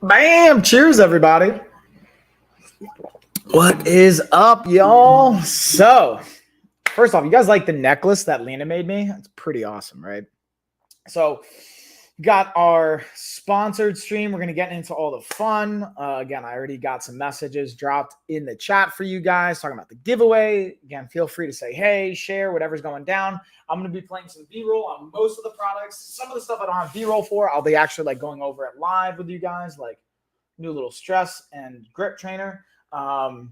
Bam! Cheers, everybody. What is up, y'all? So, first off, you guys like the necklace that Lena made me? It's pretty awesome, right? So, got our sponsored stream. We're going to get into all the fun. Again, I already got some messages dropped in the chat for you guys talking about the giveaway. Again, feel free to say hey, share, whatever's going down. I'm going to be playing some B-roll on most of the products. Some of the stuff I don't have B-roll for, I'll be actually like going over it live with you guys, like new little stress and grip trainer. And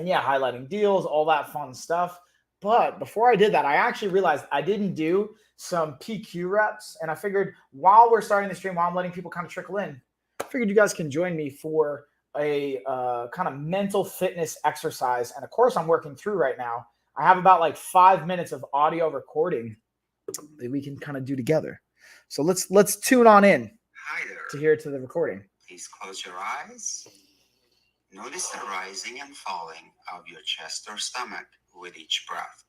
yeah, highlighting deals, all that fun stuff. But before I did that, I actually realized I didn't do some PQ reps. And I figured while we're starting the stream, while I'm letting people kind of trickle in, I figured you guys can join me for a kind of mental fitness exercise. And of course, I'm working through right now. I have about like 5 minutes of audio recording that we can kind of do together. So let's tune on in to hear to the recording. Please close your eyes. Notice the rising and falling of your chest or stomach with each breath.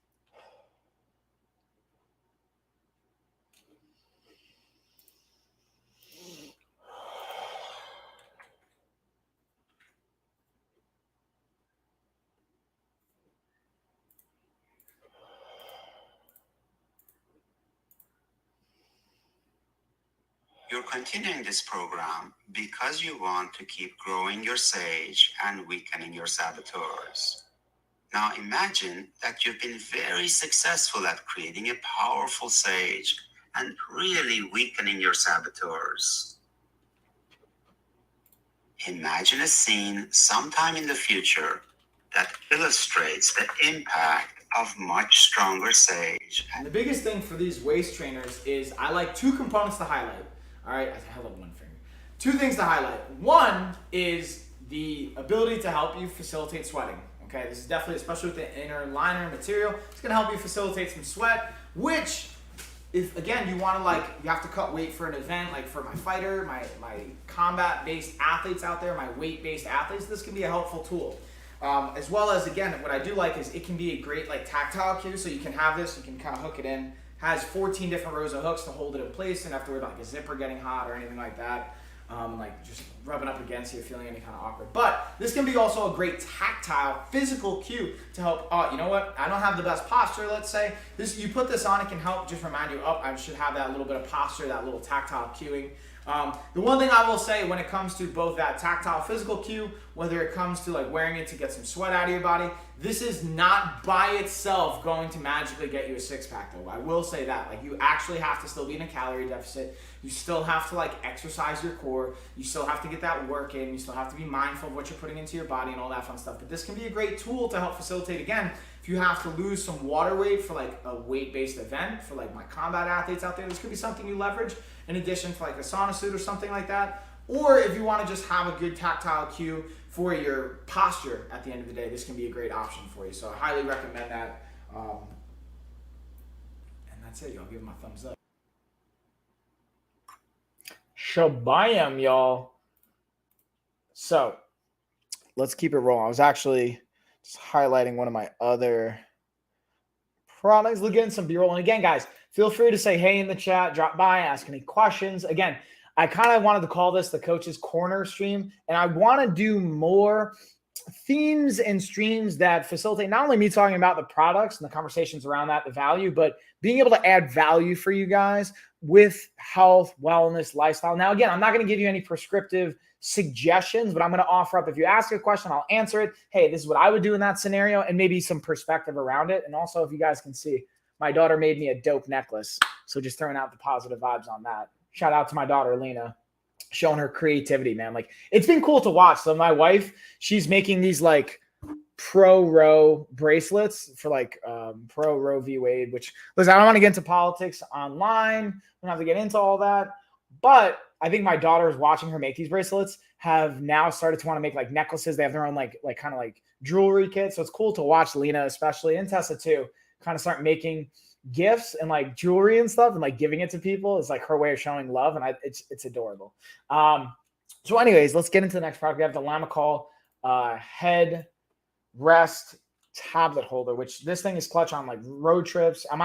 You're continuing this program because you want to keep growing your sage and weakening your saboteurs. Now imagine that you've been very successful at creating a powerful sage and really weakening your saboteurs. Imagine a scene sometime in the future that illustrates the impact of much stronger sage. And the biggest thing for these waist trainers is I like two components to highlight. All right, I held up one finger. Two things to highlight. One is the ability to help you facilitate sweating. Okay, this is definitely, especially with the inner liner material, it's gonna help you facilitate some sweat, which if, again, you wanna you have to cut weight for an event, like for my fighter, my combat-based athletes out there, my weight-based athletes, this can be a helpful tool. As well as, again, what I do like is it can be a great tactile cue, so you can have this, you can kind of hook it in. Has 14 different rows of hooks to hold it in place, and have to worry about a zipper getting hot or anything like that. Just rubbing up against you, feeling any kind of awkward. But this can be also a great tactile, physical cue to help. You know what? I don't have the best posture. Let's say this. You put this on, it can help just remind you. I should have that little bit of posture, that little tactile cueing. The one thing I will say when it comes to both that tactile physical cue, whether it comes to wearing it to get some sweat out of your body, this is not by itself going to magically get you a six-pack though. I will say that. You actually have to still be in a calorie deficit. You still have to exercise your core. You still have to get that work in. You still have to be mindful of what you're putting into your body and all that fun stuff. But this can be a great tool to help facilitate, again, if you have to lose some water weight for a weight-based event, for my combat athletes out there, this could be something you leverage in addition to a sauna suit or something like that. Or if you want to just have a good tactile cue for your posture at the end of the day, this can be a great option for you. So I highly recommend that. And that's it, y'all. Give them a thumbs up. Shabayam, y'all. So let's keep it rolling. I was actually just highlighting one of my other products. Look, getting some B-roll. And again, guys, feel free to say hey in the chat, drop by, ask any questions. Again, I kind of wanted to call this the Coach's Corner stream, and I want to do more themes and streams that facilitate not only me talking about the products and the conversations around that, the value, but being able to add value for you guys with health, wellness, lifestyle. Now, again, I'm not going to give you any prescriptive suggestions, but I'm going to offer up, if you ask a question, I'll answer it. Hey, this is what I would do in that scenario, and maybe some perspective around it. And also, if you guys can see, my daughter made me a dope necklace. So just throwing out the positive vibes on that. Shout out to my daughter, Lena, showing her creativity, man. It's been cool to watch. So my wife, she's making these pro row bracelets for pro Roe v. Wade, which, listen, I don't want to get into politics online. We don't have to get into all that. But I think my daughters watching her make these bracelets have now started to want to make necklaces. They have their own kind of jewelry kits. So it's cool to watch Lena, especially, and Tessa too, kind of start making gifts and jewelry and stuff and giving it to people. Is her way of showing love, and it's adorable. So anyways, let's get into the next product. We have the Lamicall head rest tablet holder, which this thing is clutch on road trips. I'm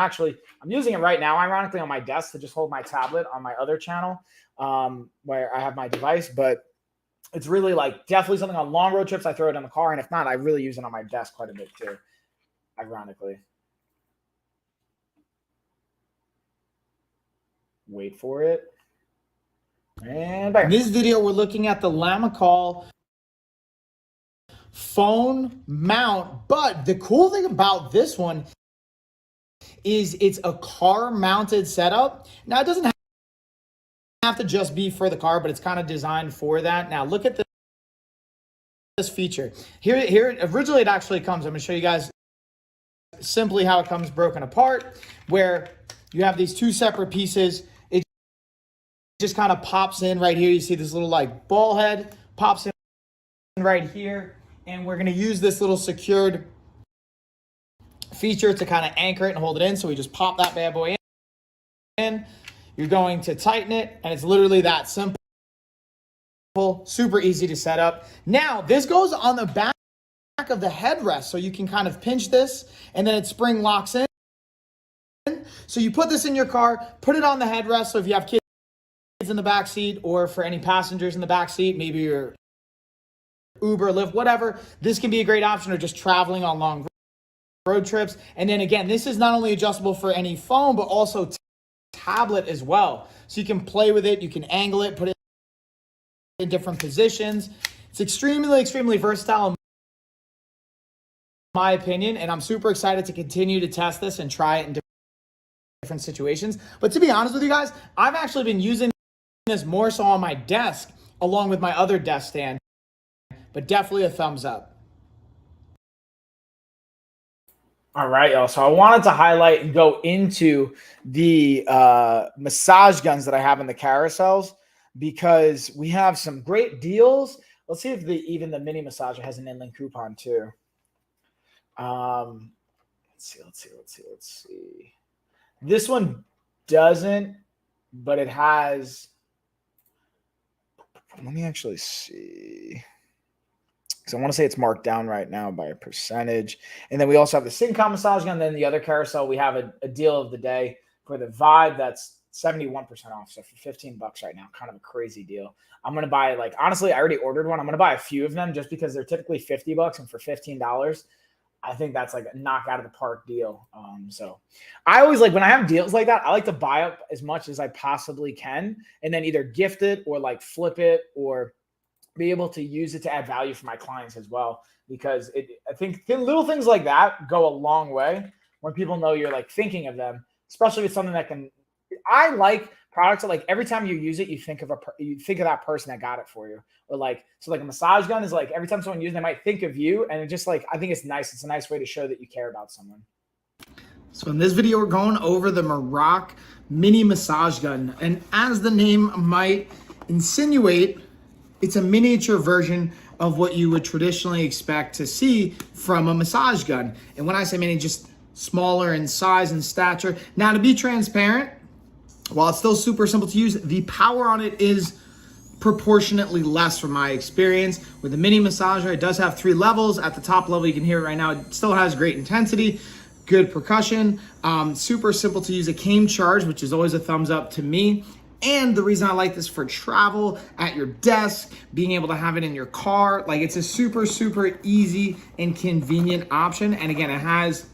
using it right now, ironically, on my desk to just hold my tablet on my other channel where I have my device. But It's really like definitely something on long road trips. I throw it in the car, and if not, I really use it on my desk quite a bit too, ironically. Wait for it. And bam. In this video, we're looking at the Lamicall phone mount, but the cool thing about this one is it's a car mounted setup. Now, it doesn't have to just be for the car, but it's kind of designed for that. Now, look at this feature. Here, originally it actually comes, I'm going to show you guys simply how it comes broken apart, where you have these two separate pieces. It just kind of pops in right here. You see this little like ball head pops in right here, and we're going to use this little secured feature to kind of anchor it and hold it in. So we just pop that bad boy in. You're going to tighten it, and it's literally that simple. Super easy to set up. Now, this goes on the back of the headrest, so you can kind of pinch this, and then it spring locks in. So you put this in your car, put it on the headrest. So if you have kids in the back seat, or for any passengers in the back seat, maybe you're Uber, Lyft, whatever, this can be a great option, or just traveling on long road trips. And then again, this is not only adjustable for any phone, but also tablet as well. So you can play with it, you can angle it, put it in different positions. It's extremely versatile in my opinion, and I'm super excited to continue to test this and try it in different situations. But to be honest with you guys, I've actually been using this more so on my desk along with my other desk stand, but definitely a thumbs up. All right, y'all. So I wanted to highlight and go into the massage guns that I have in the carousels, because we have some great deals. Let's see if even the mini massager has an inland coupon too. Let's see. This one doesn't, but it has. Let me actually see. Because I want to say it's marked down right now by a percentage. And then we also have the Syncom massage gun. Then the other carousel, we have a deal of the day for the Vibe that's 71% off. So for $15 right now, kind of a crazy deal. I'm going to buy, like, honestly, I already ordered one. I'm going to buy a few of them just because they're typically $50, and for $15, I think that's like a knock out of the park deal. So I always like when I have deals like that, I like to buy up as much as I possibly can and then either gift it or like flip it or be able to use it to add value for my clients as well. Because I think little things like that go a long way when people know you're like thinking of them, especially with something that can. I like products that like every time you use it, you think of that person that got it for you, or like so like a massage gun is like every time someone uses it, they might think of you, and it just like I think it's nice. It's a nice way to show that you care about someone. So in this video, we're going over the Meroc mini massage gun, and as the name might insinuate, it's a miniature version of what you would traditionally expect to see from a massage gun. And when I say mini, just smaller in size and stature. Now, to be transparent, while it's still super simple to use, the power on it is proportionately less from my experience. With the mini massager, it does have 3 levels. At the top level, you can hear it right now, it still has great intensity, good percussion, super simple to use. It came charged, which is always a thumbs up to me. And the reason I like this for travel, at your desk, being able to have it in your car, like it's a super easy and convenient option. And again, it has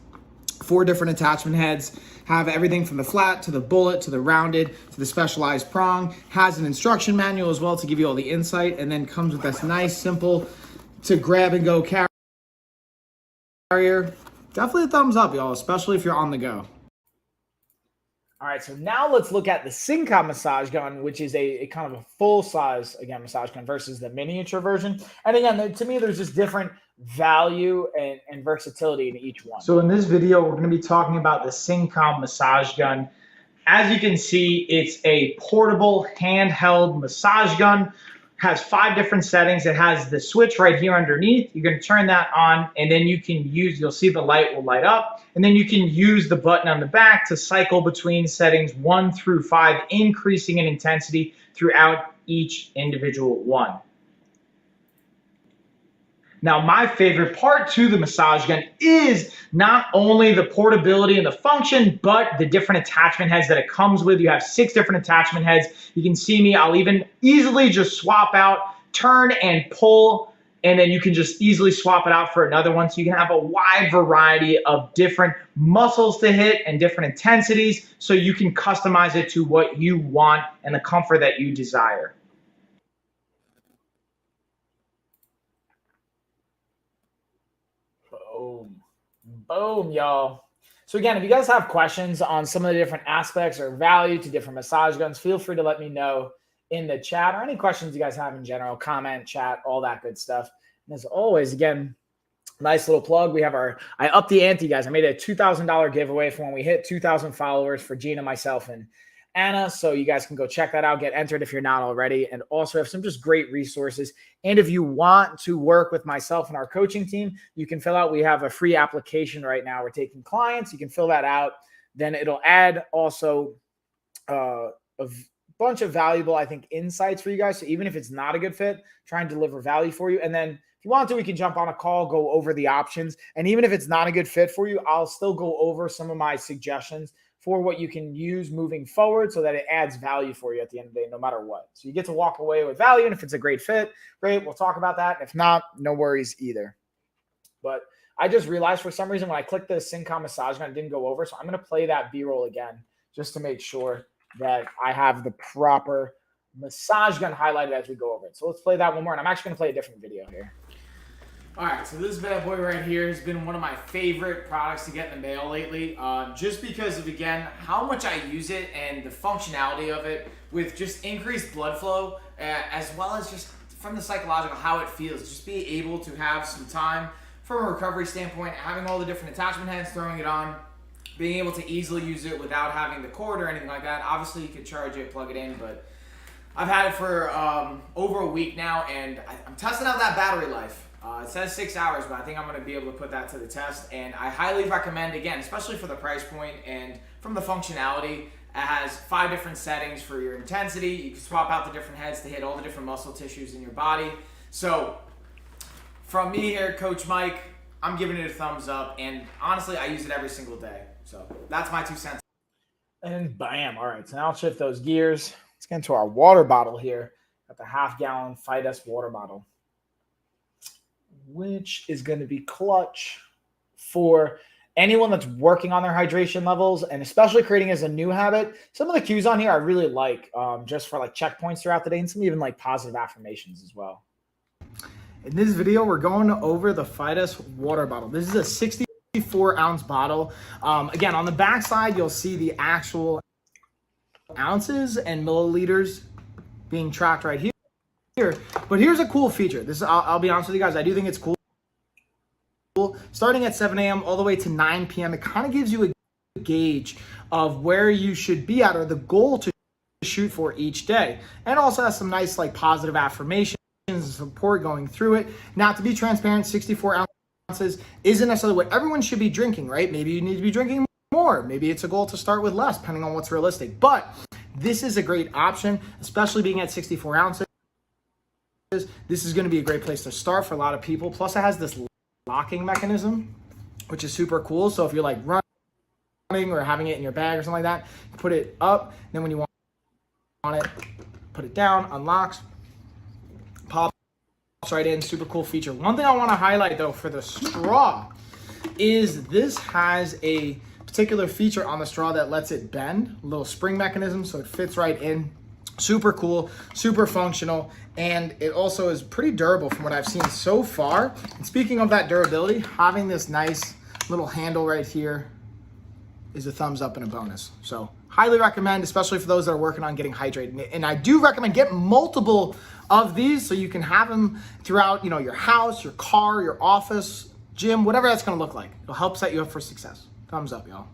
4 different attachment heads, have everything from the flat to the bullet to the rounded to the specialized prong, has an instruction manual as well to give you all the insight, and then comes with this nice, simple to grab and go carrier. Definitely a thumbs up, y'all, especially if you're on the go. All right, so now let's look at the Syncom massage gun, which is a kind of a full-size, again, massage gun versus the miniature version. And again, to me, there's just different value and versatility in each one. So in this video, we're going to be talking about the Syncom massage gun. As you can see, it's a portable handheld massage gun. Has 5 different settings. It has the switch right here underneath. You're going to turn that on, and then you can you'll see the light will light up, and then you can use the button on the back to cycle between settings 1 through 5, increasing in intensity throughout each individual one. Now, my favorite part to the massage gun is not only the portability and the function, but the different attachment heads that it comes with. You have 6 different attachment heads. You can see me, I'll even easily just swap out turn and pull, and then you can just easily swap it out for another one. So you can have a wide variety of different muscles to hit and different intensities, so you can customize it to what you want and the comfort that you desire. Boom. Boom, y'all. So again, if you guys have questions on some of the different aspects or value to different massage guns, feel free to let me know in the chat, or any questions you guys have in general, comment, chat, all that good stuff. And as always, again, nice little plug. I upped the ante, guys. I made a $2,000 giveaway for when we hit 2,000 followers for Gina, myself, and Anna. So you guys can go check that out, get entered if you're not already, and also have some just great resources. And if you want to work with myself and our coaching team, you can fill out, we have a free application right now. We're taking clients. You can fill that out. Then it'll add also a bunch of valuable, I think, insights for you guys. So even if it's not a good fit, try and deliver value for you. And then if you want to, we can jump on a call, go over the options. And even if it's not a good fit for you, I'll still go over some of my suggestions for what you can use moving forward so that it adds value for you at the end of the day, no matter what. So you get to walk away with value. And if it's a great fit, great, we'll talk about that. If not, no worries either. But I just realized for some reason when I clicked the Syncom massage gun, it didn't go over. So I'm going to play that B-roll again just to make sure that I have the proper massage gun highlighted as we go over it. So let's play that one more. And I'm actually going to play a different video here. All right, so this bad boy right here has been one of my favorite products to get in the mail lately, just because of, again, how much I use it and the functionality of it with just increased blood flow, as well as just from the psychological, how it feels. Just be able to have some time from a recovery standpoint, having all the different attachment heads, throwing it on, being able to easily use it without having the cord or anything like that. Obviously, you could charge it, plug it in, but I've had it for over a week now, and I'm testing out that battery life. It says 6 hours, but I think I'm going to be able to put that to the test. And I highly recommend, again, especially for the price point and from the functionality, it has 5 different settings for your intensity. You can swap out the different heads to hit all the different muscle tissues in your body. So from me here, Coach Mike, I'm giving it a thumbs up. And honestly, I use it every single day. So that's my 2 cents. And bam. All right, so now I'll shift those gears. Let's get into our water bottle here. Got the half-gallon Fidus water bottle, which is going to be clutch for anyone that's working on their hydration levels, and especially creating as a new habit. Some of the cues on here I really like, just for like checkpoints throughout the day, and some even like positive affirmations as well. In this video, we're going over the Fidus water bottle. This is a 64-ounce bottle. Again, on the back side, you'll see the actual ounces and milliliters being tracked right here. But here's a cool feature. I'll be honest with you guys, I do think it's cool. Starting at 7 a.m. all the way to 9 p.m., it kind of gives you a gauge of where you should be at, or the goal to shoot for each day. And also has some nice like positive affirmations and support going through it. Now, to be transparent, 64 ounces isn't necessarily what everyone should be drinking, right? Maybe you need to be drinking more. Maybe it's a goal to start with less, depending on what's realistic. But this is a great option, especially being at 64 ounces. This is going to be a great place to start for a lot of people. Plus, it has this locking mechanism, which is super cool. So if you're like running or having it in your bag or something like that, you put it up. Then when you want it, put it down, unlocks, pops right in. Super cool feature. One thing I want to highlight though for the straw is this has a particular feature on the straw that lets it bend, a little spring mechanism, so it fits right in. Super cool, super functional, and it also is pretty durable from what I've seen so far. And speaking of that durability, having this nice little handle right here is a thumbs up and a bonus. So highly recommend, especially for those that are working on getting hydrated. And I do recommend get multiple of these so you can have them throughout, your house, your car, your office, gym, whatever that's going to look like. It'll help set you up for success. Thumbs up, y'all.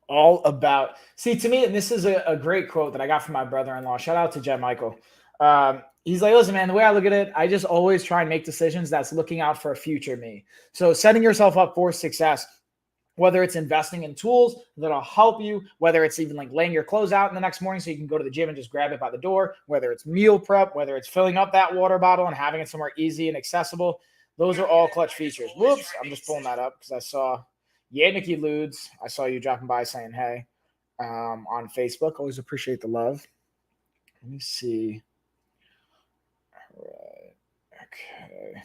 All about, see, to me, and this is a great quote that I got from my brother-in-law. Shout out to Jen Michael. He's like, listen, man, the way I look at it, I just always try and make decisions that's looking out for a future me. So setting yourself up for success, whether it's investing in tools that'll help you, whether it's even like laying your clothes out in the next morning so you can go to the gym and just grab it by the door, whether it's meal prep, whether it's filling up that water bottle and having it somewhere easy and accessible. Those are all clutch features. Whoops, I'm just pulling that up because I saw Nikki Ludes. I saw you dropping by saying hey on Facebook. Always appreciate the love. Let me see. Okay.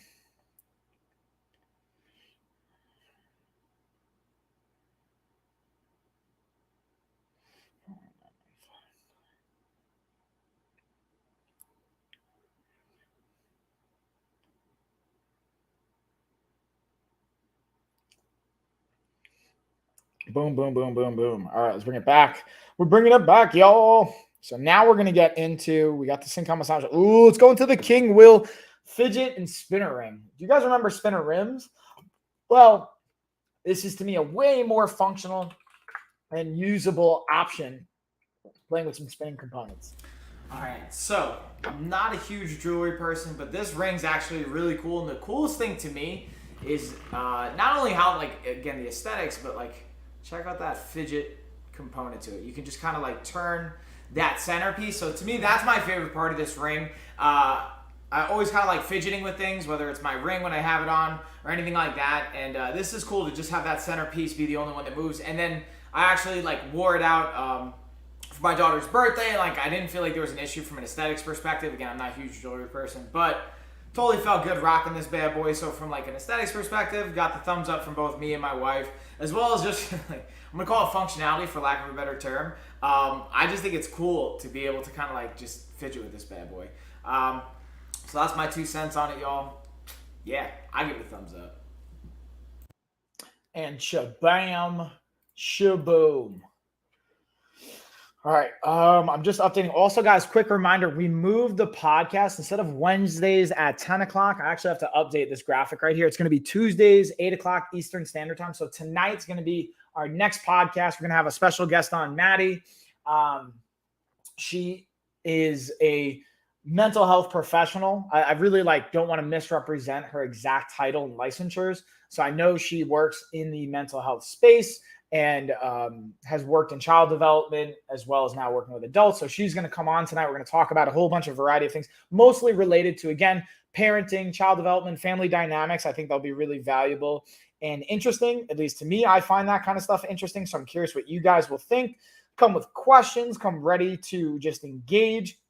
Boom, boom, boom, boom, boom. All right, let's bring it back. We're bringing it back, y'all. So now we're going to get into, we got the Syncom massage. Ooh, let's go into the King Will fidget and spinner ring. Do you guys remember spinner rims? Well, this is to me a way more functional and usable option playing with some spinning components. All right, so I'm not a huge jewelry person, but this ring's actually really cool. And the coolest thing to me is not only how, like, again, the aesthetics, but like, check out that fidget component to it. You can just kind of like turn that centerpiece. So to me, that's my favorite part of this ring. I always kind of like fidgeting with things, whether it's my ring when I have it on or anything like that. And this is cool to just have that centerpiece be the only one that moves. And then I actually like wore it out for my daughter's birthday. Like, I didn't feel like there was an issue from an aesthetics perspective. Again, I'm not a huge jewelry person, but totally felt good rocking this bad boy. So from like an aesthetics perspective, got the thumbs up from both me and my wife, as well as just like, I'm gonna call it functionality for lack of a better term. I just think it's cool to be able to kind of like just fidget with this bad boy. So that's my 2 cents on it, y'all. Yeah, I give it a thumbs up. And shabam, shaboom. All right, I'm just updating. Also, guys, quick reminder, we moved the podcast. Instead of Wednesdays at 10 o'clock, I actually have to update this graphic right here. It's going to be Tuesdays, 8 o'clock Eastern Standard Time. So tonight's going to be our next podcast. We're going to have a special guest on, Maddie. She is a mental health professional. I really don't want to misrepresent her exact title and licensures. So I know she works in the mental health space and has worked in child development as well as now working with adults. So she's going to come on tonight. We're going to talk about a whole bunch of variety of things, mostly related to, again, parenting, child development, family dynamics. I think that'll be really valuable and interesting. At least to me, I find that kind of stuff interesting. So I'm curious what you guys will think. Come with questions, come ready to just engage.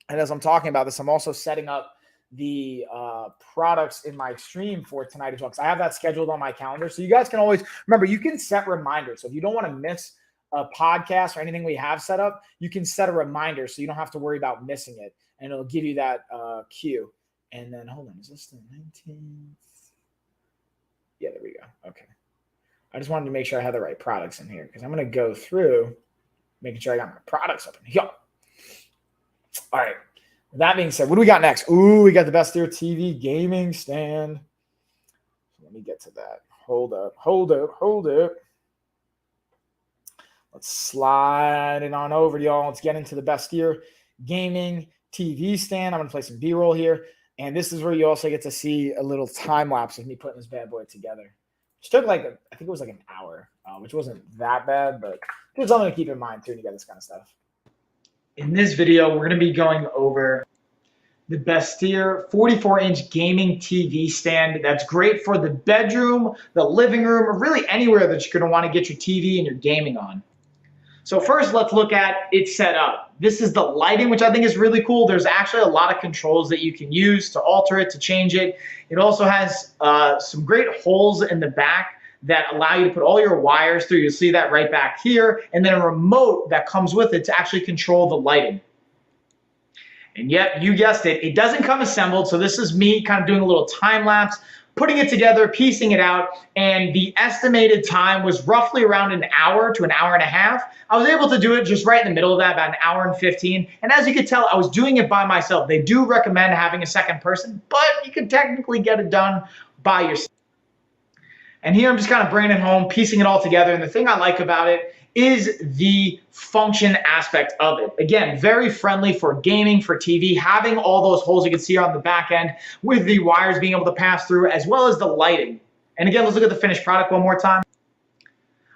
And as I'm talking about this, I'm also setting up the products in my stream for tonight as well, because I have that scheduled on my calendar. So you guys can always remember, you can set reminders. So if you don't want to miss a podcast or anything we have set up, you can set a reminder so you don't have to worry about missing it, and it'll give you that cue. And then hold on, is this the 19th? Yeah, there we go. Okay, I just wanted to make sure I had the right products in here, because I'm going to go through making sure I got my products up in here. All right. With that being said, what do we got next? Ooh, we got the Best Steer TV gaming stand. Let me get to that. Hold up. Let's slide it on over, y'all. Let's get into the Best Steer gaming TV stand. I'm going to play some B-roll here. And this is where you also get to see a little time lapse of me putting this bad boy together. Which took I think it was like an hour, which wasn't that bad, but there's something to keep in mind too when you get this kind of stuff. In this video, we're going to be going over the Best Steer 44-inch gaming TV stand. That's great for the bedroom, the living room, or really anywhere that you're going to want to get your TV and your gaming on. So first, let's look at its setup. This is the lighting, which I think is really cool. There's actually a lot of controls that you can use to alter it, to change it. It also has some great holes in the back that allow you to put all your wires through. You'll see that right back here. And then a remote that comes with it to actually control the lighting. And yep, you guessed it, it doesn't come assembled. So this is me kind of doing a little time lapse, putting it together, piecing it out. And the estimated time was roughly around an hour to an hour and a half. I was able to do it just right in the middle of that, about an hour and 15. And as you can tell, I was doing it by myself. They do recommend having a second person, but you can technically get it done by yourself. And here I'm just kind of bringing it home, piecing it all together. And the thing I like about it is the function aspect of it. Again, very friendly for gaming, for TV, having all those holes you can see on the back end with the wires being able to pass through, as well as the lighting. And again, let's look at the finished product one more time.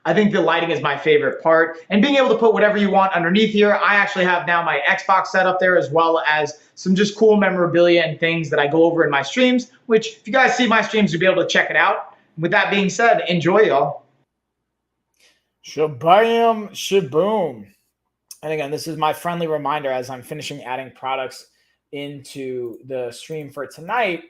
I think the lighting is my favorite part. And being able to put whatever you want underneath here. I actually have now my Xbox set up there, as well as some just cool memorabilia and things that I go over in my streams, which if you guys see my streams, you'll be able to check it out. With that being said, enjoy, y'all. Shabam, shaboom. And again, this is my friendly reminder as I'm finishing adding products into the stream for tonight.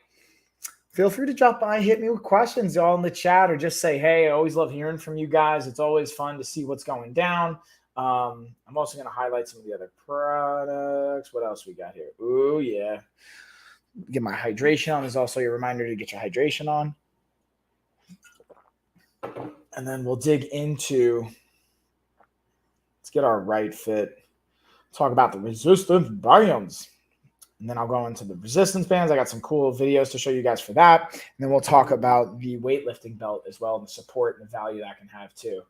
feel free to drop by, hit me with questions all in the chat, or just say, hey, I always love hearing from you guys. It's always fun to see what's going down. I'm also going to highlight some of the other products. What else we got here? Ooh, yeah. Get my hydration on. There's also a reminder to get your hydration on. And then we'll dig into, let's get our right fit. Talk about the resistance bands. And then I'll go into the resistance bands. I got some cool videos to show you guys for that. And then we'll talk about the weightlifting belt as well, and the support and the value that can have too.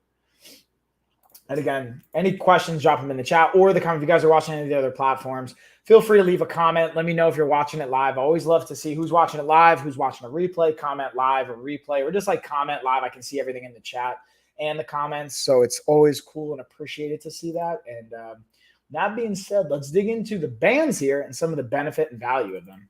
And again, any questions, drop them in the chat or the comment. If you guys are watching any of the other platforms, feel free to leave a comment. Let me know if you're watching it live. I always love to see who's watching it live, who's watching a replay, comment live or replay, or just like comment live. I can see everything in the chat and the comments. So it's always cool and appreciated to see that. And that being said, let's dig into the bands here and some of the benefit and value of them.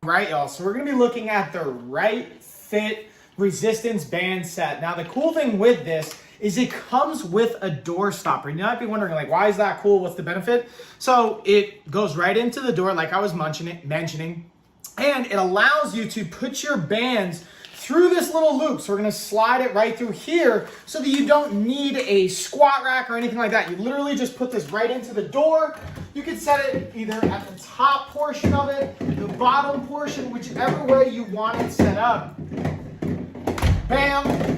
Right, y'all. So we're going to be looking at the Right Fit resistance band set. Now, the cool thing with this is it comes with a door stopper. You might be wondering, like, why is that cool? What's the benefit? So it goes right into the door, like I was mentioning, and it allows you to put your bands through this little loop. So we're gonna slide it right through here so that you don't need a squat rack or anything like that. You literally just put this right into the door. You can set it either at the top portion of it, the bottom portion, whichever way you want it set up. Bam.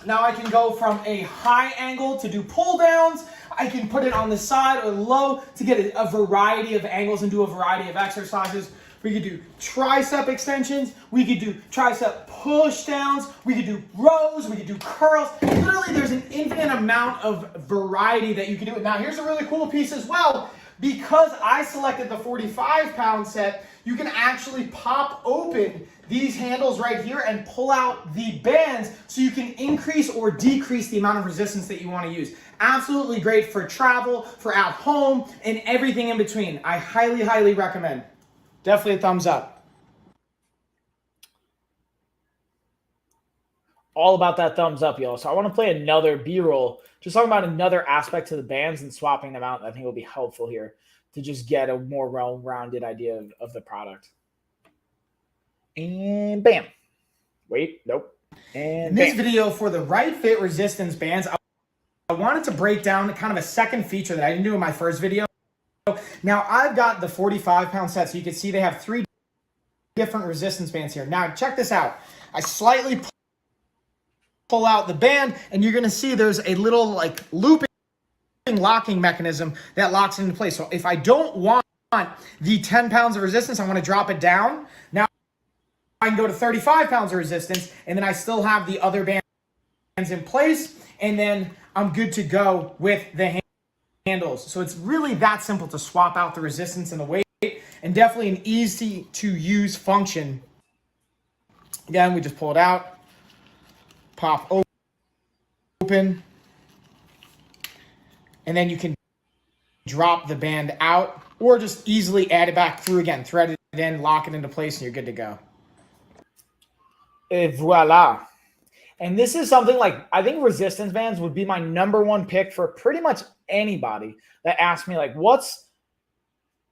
Now I can go from a high angle to do pull downs. I can put it on the side or low to get a variety of angles and do a variety of exercises. We could do tricep extensions. We could do tricep push downs. We could do rows. We could do curls. Literally, there's an infinite amount of variety that you can do. Now, here's a really cool piece as well. Because I selected the 45-pound set, you can actually pop open these handles right here and pull out the bands so you can increase or decrease the amount of resistance that you want to use. Absolutely great for travel, for at home, and everything in between. I highly, highly recommend. Definitely a thumbs up. All about that thumbs up, y'all. So I want to play another B-roll, just talking about another aspect to the bands and swapping them out. I think will be helpful here to just get a more well-rounded idea of the product. And bam. Wait, nope. And in this video for the Right Fit resistance bands, I wanted to break down kind of a second feature that I didn't do in my first video. Now I've got the 45-pound set, so you can see they have 3 different resistance bands here. Now check this out. I slightly pull out the band, and you're going to see there's a little like looping locking mechanism that locks it into place. So if I don't want the 10 pounds of resistance, I want to drop it down. Now I can go to 35 pounds of resistance, and then I still have the other bands in place, and then I'm good to go with the handles. So it's really that simple to swap out the resistance and the weight, and definitely an easy to use function. Again, we just pull it out, pop open, and then you can drop the band out or just easily add it back through again, thread it in, lock it into place, and you're good to go. Et voila. And this is something like, I think resistance bands would be my #1 pick for pretty much anybody that asks me, like, what's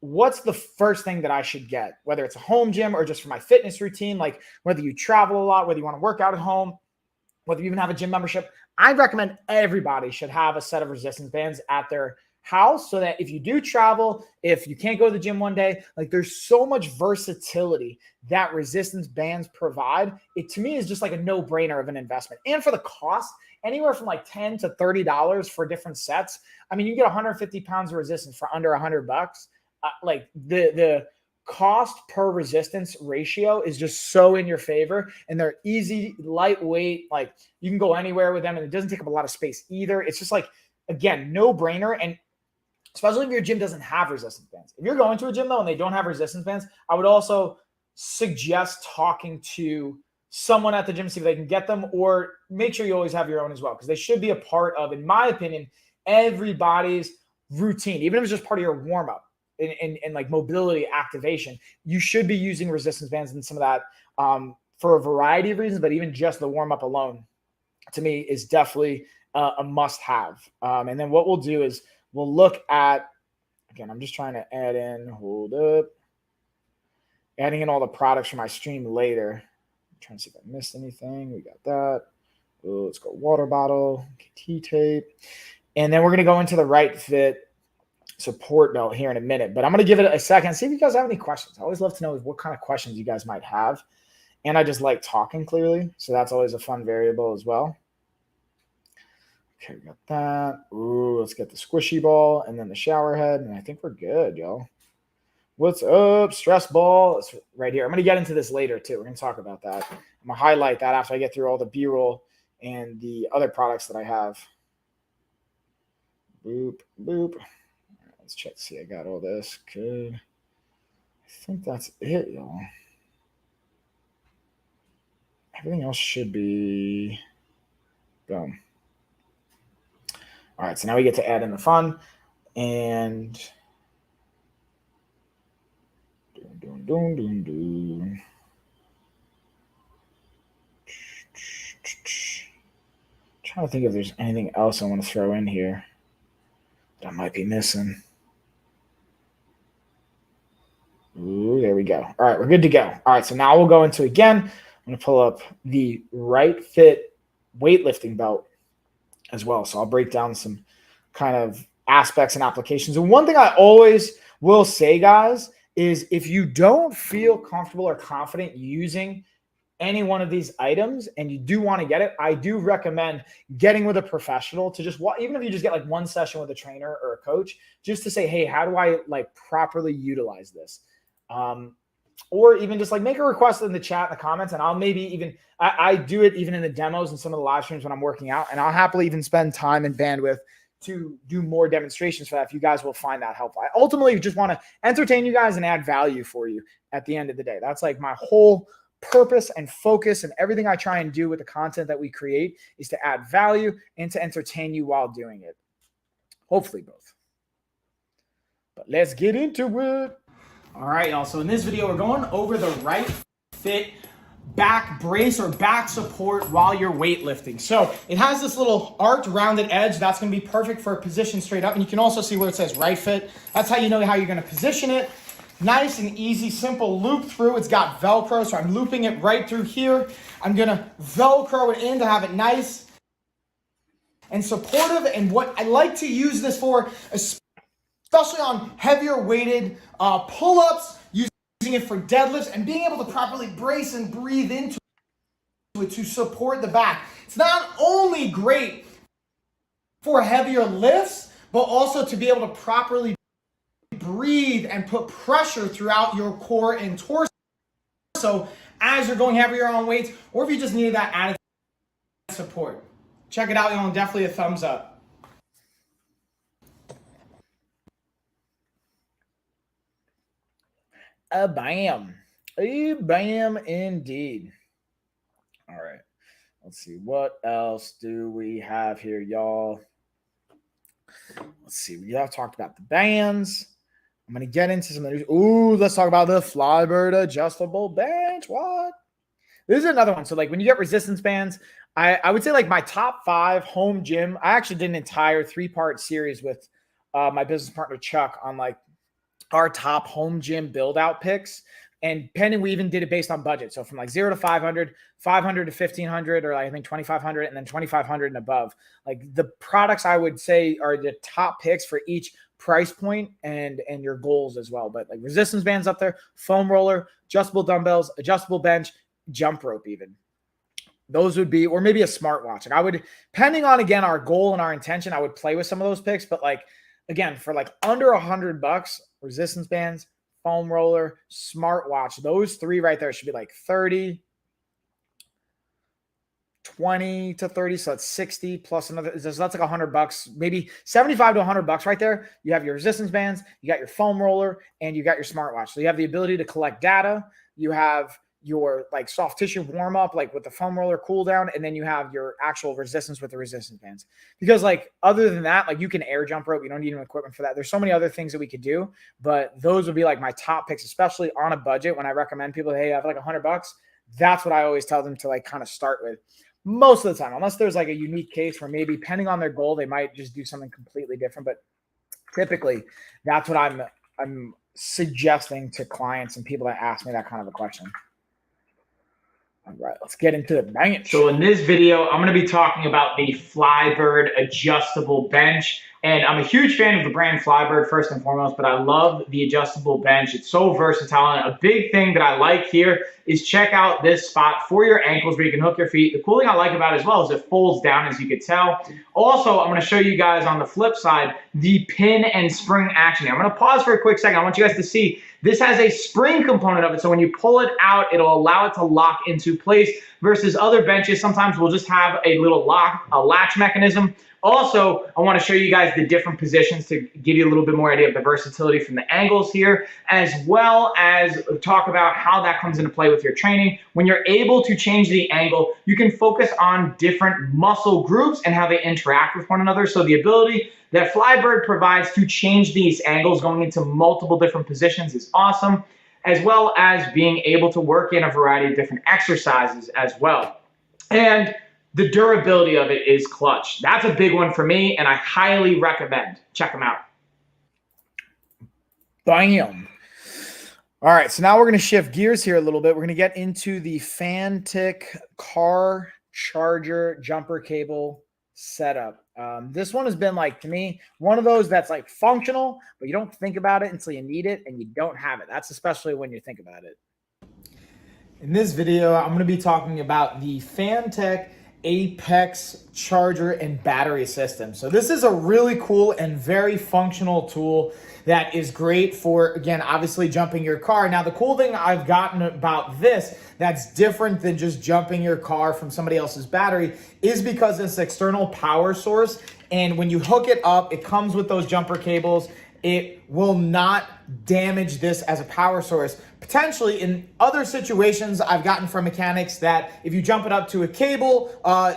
the first thing that I should get, whether it's a home gym or just for my fitness routine, like whether you travel a lot, whether you want to work out at home, whether you even have a gym membership. I recommend everybody should have a set of resistance bands at their house so that if you do travel, if you can't go to the gym one day, like there's so much versatility that resistance bands provide. It to me is just like a no-brainer of an investment. And for the cost, anywhere from like $10 to $30 for different sets. I mean, you get 150 pounds of resistance for under $100. Like the cost per resistance ratio is just so in your favor, and they're easy, lightweight. Like you can go anywhere with them, and it doesn't take up a lot of space either. It's just like, again, no brainer. And especially if your gym doesn't have resistance bands. If you're going to a gym though and they don't have resistance bands, I would also suggest talking to someone at the gym, see if they can get them, or make sure you always have your own as well, because they should be a part of, in my opinion, everybody's routine. Even if it's just part of your warm-up and like mobility activation, you should be using resistance bands and some of that for a variety of reasons, but even just the warm-up alone, to me, is definitely a must-have. And then what we'll do is we'll look at, again, I'm just trying to add in, hold up. Adding in all the products for my stream later. I'm trying to see if I missed anything. We got that. Ooh, let's go water bottle, KT tape. And then we're going to go into the Right Fit support belt here in a minute. But I'm going to give it a second. See if you guys have any questions. I always love to know what kind of questions you guys might have. And I just like talking clearly. So that's always a fun variable as well. Okay, we got that. Ooh, let's get the squishy ball and then the shower head. And I think we're good, y'all. What's up, stress ball? It's right here. I'm going to get into this later, too. We're going to talk about that. I'm going to highlight that after I get through all the B-roll and the other products that I have. Boop, boop. Right, let's check to see. I got all this. Good. I think that's it, y'all. Everything else should be boom. All right, so now we get to add in the fun. And trying to think if there's anything else I want to throw in here that I might be missing. Ooh, there we go. All right, we're good to go. All right, so now we'll go into, again, I'm going to pull up the Right Fit weightlifting belt as well. So I'll break down some kind of aspects and applications. And one thing I always will say, guys, is if you don't feel comfortable or confident using any one of these items and you do want to get it, I do recommend getting with a professional to just, even if you just get like one session with a trainer or a coach, just to say, hey, how do I like properly utilize this? Or even just like make a request in the chat in the comments, and I'll maybe even, I do it even in the demos and some of the live streams when I'm working out, and I'll happily even spend time and bandwidth to do more demonstrations for that if you guys will find that helpful. I ultimately just want to entertain you guys and add value for you at the end of the day. That's like my whole purpose and focus, and everything I try and do with the content that we create is to add value and to entertain you while doing it. Hopefully both. But let's get into it. All right, y'all. So in this video, we're going over the Right Fit back brace or back support while you're weightlifting. So it has this little arced rounded edge that's going to be perfect for a position straight up. And you can also see where it says Right Fit. That's how you know how you're going to position it. Nice and easy, simple loop through. It's got Velcro, so I'm looping it right through here. I'm going to Velcro it in to have it nice and supportive. And what I like to use this for, especially on heavier weighted pull-ups, using it for deadlifts, and being able to properly brace and breathe into it to support the back. It's not only great for heavier lifts, but also to be able to properly breathe and put pressure throughout your core and torso as you're going heavier on weights, or if you just needed that added support. Check it out, y'all, and definitely a thumbs up. A bam. A bam indeed. All right. Let's see. What else do we have here, y'all? Let's see. We have talked about the bands. I'm going to get into some of these. Ooh, let's talk about the Flybird adjustable bench. What? This is another one. So, like, when you get resistance bands, I would say, like, my top 5 home gym. I actually did an entire 3-part series with my business partner, Chuck, on, like, our top home gym build out picks. And we even did it based on budget. So from like 0 to 500, 500 to 1500, or like I think 2500, and then 2500 and above. Like the products I would say are the top picks for each price point and your goals as well. But like resistance bands up there, foam roller, adjustable dumbbells, adjustable bench, jump rope even. Those would be, or maybe a smartwatch. And I would, depending on, again, our goal and our intention, I would play with some of those picks. But like, again, for like under $100, resistance bands, foam roller, smartwatch, those 3 right there should be like 30, 20 to 30. So that's 60 plus another. So that's like $100, maybe 75 to $100 right there. You have your resistance bands, you got your foam roller, and you got your smartwatch. So you have the ability to collect data. You have your like soft tissue warm up, like with the foam roller cool down, and then you have your actual resistance with the resistance bands. Because like other than that, like you can air jump rope, you don't need any equipment for that. There's so many other things that we could do, but those would be like my top picks, especially on a budget. When I recommend people, hey, I have like $100, that's what I always tell them to like kind of start with. Most of the time, unless there's like a unique case where maybe depending on their goal, they might just do something completely different. But typically that's what I'm suggesting to clients and people that ask me that kind of a question. All right, let's get into the bench. So in this video, I'm going to be talking about the Flybird adjustable bench. And I'm a huge fan of the brand Flybird first and foremost, but I love the adjustable bench. It's so versatile. And a big thing that I like here is check out this spot for your ankles where you can hook your feet. The cool thing I like about it as well is it folds down, as you can tell. Also, I'm going to show you guys on the flip side, the pin and spring action. I'm going to pause for a quick second. I want you guys to see this has a spring component of it. So when you pull it out, it'll allow it to lock into place versus other benches. Sometimes we'll just have a little lock, a latch mechanism. Also, I want to show you guys the different positions to give you a little bit more idea of the versatility from the angles here, as well as talk about how that comes into play with your training. When you're able to change the angle, you can focus on different muscle groups and how they interact with one another. So the ability that Flybird provides to change these angles going into multiple different positions is awesome, as well as being able to work in a variety of different exercises as well. And the durability of it is clutch. That's a big one for me, and I highly recommend. Check them out. Bam. All right, so now we're going to shift gears here a little bit. We're going to get into the Fantic car charger jumper cable setup. This one has been, like, to me, one of those that's like functional, but you don't think about it until you need it, and you don't have it. That's especially when you think about it. In this video, I'm going to be talking about the Fantic Apex charger and battery system. So this is a really cool and very functional tool that is great for, again, obviously jumping your car. Now, the cool thing I've gotten about this that's different than just jumping your car from somebody else's battery is because it's external power source. And when you hook it up, it comes with those jumper cables. It will not damage this as a power source. Potentially in other situations, I've gotten from mechanics that if you jump it up to a cable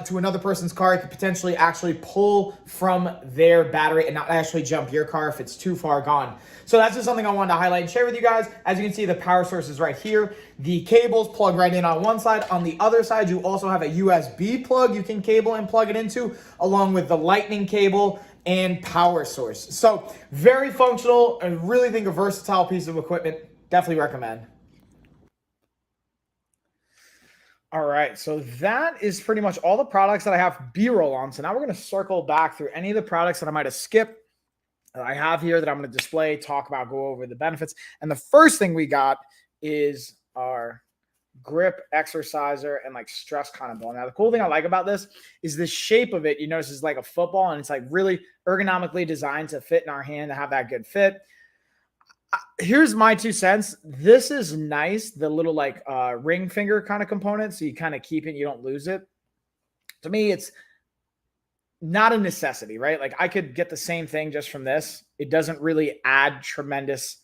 to another person's car, it could potentially actually pull from their battery and not actually jump your car if it's too far gone. So that's just something I wanted to highlight and share with you guys. As you can see, the power source is right here. The cables plug right in on one side. On the other side, you also have a USB plug you can cable and plug it into, along with the lightning cable and power source. So very functional. I really think a versatile piece of equipment. Definitely recommend. All right, so that is pretty much all the products that I have B-roll on. So now we're going to circle back through any of the products that I might have skipped that I have here that I'm going to display, talk about, go over the benefits. And the first thing we got is our grip exerciser and like stress kind of ball. Now, the cool thing I like about this is the shape of it. You notice it's like a football, and it's like really ergonomically designed to fit in our hand, to have that good fit. Here's my 2 cents. This is nice, the little like ring finger kind of component, so you kind of keep it, you don't lose it. To me, it's not a necessity, right? Like I could get the same thing just from this. It doesn't really add tremendous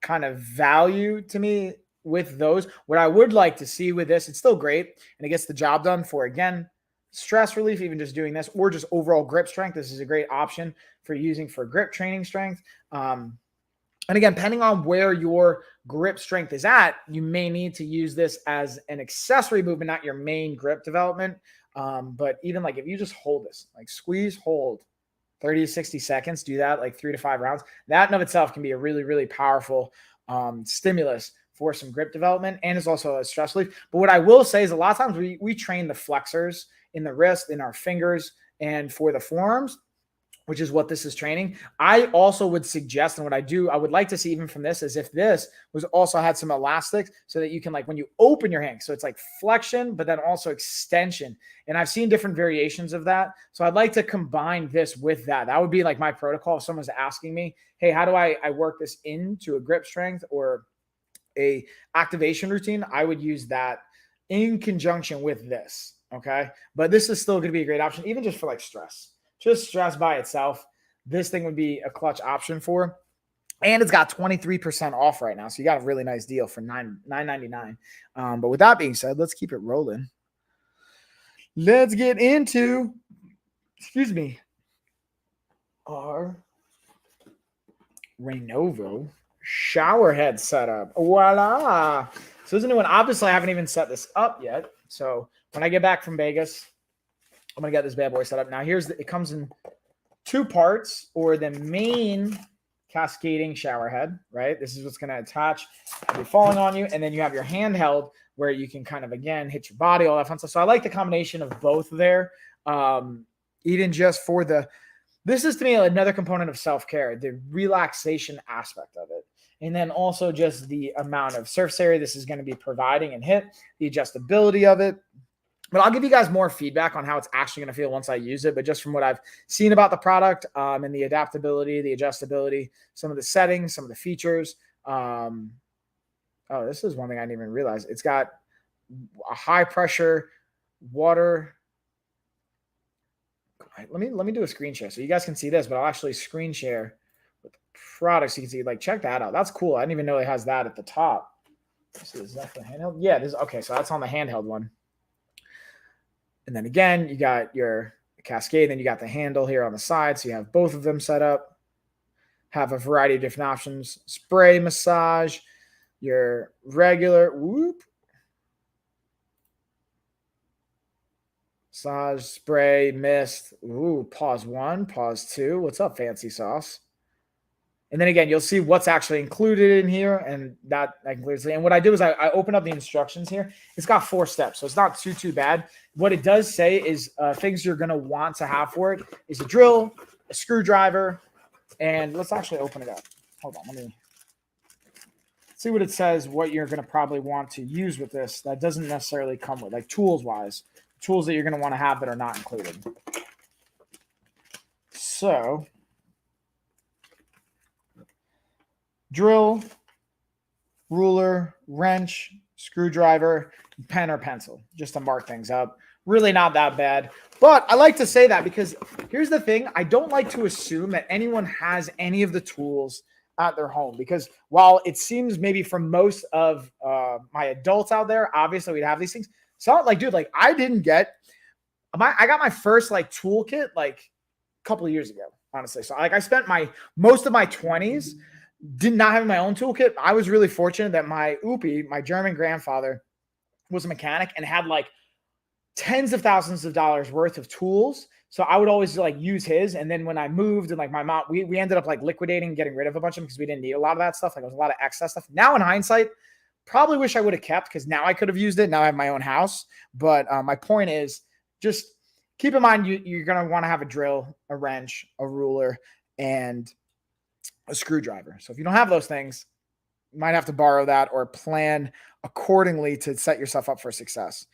kind of value to me with those. What I would like to see with this, it's still great, and it gets the job done for, again, stress relief, even just doing this, or just overall grip strength. This is a great option for using for grip training strength. And again, depending on where your grip strength is at, you may need to use this as an accessory movement, not your main grip development. But even like if you just hold this, like squeeze, hold 30 to 60 seconds, do that like 3 to 5 rounds. That in of itself can be a really, really powerful stimulus for some grip development, and is also a stress relief. But what I will say is a lot of times we train the flexors in the wrist, in our fingers, and for the forearms, which is what this is training. I also would suggest, and what I would like to see even from this, is if this was also had some elastics so that you can, like when you open your hand, so it's like flexion, but then also extension. And I've seen different variations of that. So I'd like to combine this with that. That would be like my protocol. If someone's asking me, hey, how do I work this into a grip strength or a activation routine, I would use that in conjunction with this. Okay. But this is still going to be a great option, even just for like stress. Just stress by itself, this thing would be a clutch option for. And it's got 23% off right now. So you got a really nice deal for $9.99. But with that being said, let's keep it rolling. Let's get into, our Renovo shower head setup. Voila. So this is a new one. Obviously, I haven't even set this up yet. So when I get back from Vegas, I'm going to get this bad boy set up. Now, it comes in 2 parts, or the main cascading shower head, right? This is what's going to attach, be falling on you. And then you have your handheld where you can kind of, again, hit your body, all that fun stuff. So I like the combination of both there. Even just for this is to me another component of self-care, the relaxation aspect of it. And then also just the amount of surface area this is going to be providing and hit, the adjustability of it. But I'll give you guys more feedback on how it's actually going to feel once I use it. But just from what I've seen about the product and the adaptability, the adjustability, some of the settings, some of the features. Oh, this is one thing I didn't even realize. It's got a high pressure water. Let me do a screen share so you guys can see this, but I'll actually screen share with the product so you can see, like, check that out. That's cool. I didn't even know it has that at the top. So is that the handheld? Yeah, this okay. So that's on the handheld one. And then again, you got your cascade, then you got the handle here on the side. So you have both of them set up, have a variety of different options, spray, massage, your regular massage, spray, mist. Ooh, pause 1, pause 2. What's up, fancy sauce? And then again, you'll see what's actually included in here, and that includes. And what I do is I open up the instructions here. It's got 4 steps, so it's not too bad. What it does say is things you're going to want to have for it is a drill, a screwdriver, and let's actually open it up. Hold on, let me see what it says, what you're going to probably want to use with this that doesn't necessarily come with, like tools-wise, tools that you're going to want to have that are not included. So, drill, ruler, wrench, screwdriver, pen or pencil, just to mark things up. Really not that bad. But I like to say that because here's the thing. I don't like to assume that anyone has any of the tools at their home, because while it seems maybe for most of my adults out there, obviously we'd have these things. So like, dude, like I got my first like toolkit like a couple of years ago, honestly. So like I spent most of my 20s did not have my own toolkit. I was really fortunate that my Oopie, my German grandfather, was a mechanic and had like tens of thousands of dollars worth of tools. So I would always like use his. And then when I moved and like my mom, we ended up like liquidating, getting rid of a bunch of them because we didn't need a lot of that stuff. Like it was a lot of excess stuff. Now in hindsight, probably wish I would have kept, because now I could have used it. Now I have my own house. But my point is just keep in mind, you're going to want to have a drill, a wrench, a ruler, and a screwdriver. So if you don't have those things, you might have to borrow that or plan accordingly to set yourself up for success.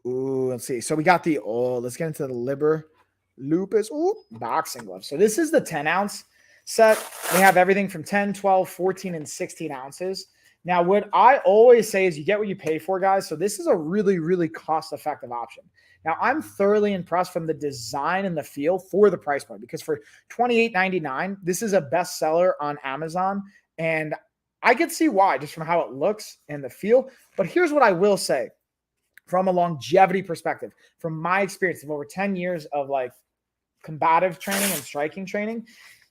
Ooh, let's see. So we got let's get into the Liber Lupus boxing gloves. So this is the 10-ounce set. They have everything from 10, 12, 14, and 16 ounces. Now, what I always say is you get what you pay for, guys. So this is a really, really cost-effective option. Now, I'm thoroughly impressed from the design and the feel for the price point, because for $28.99, this is a bestseller on Amazon. And I can see why, just from how it looks and the feel. But here's what I will say. From a longevity perspective, from my experience of over 10 years of like combative training and striking training,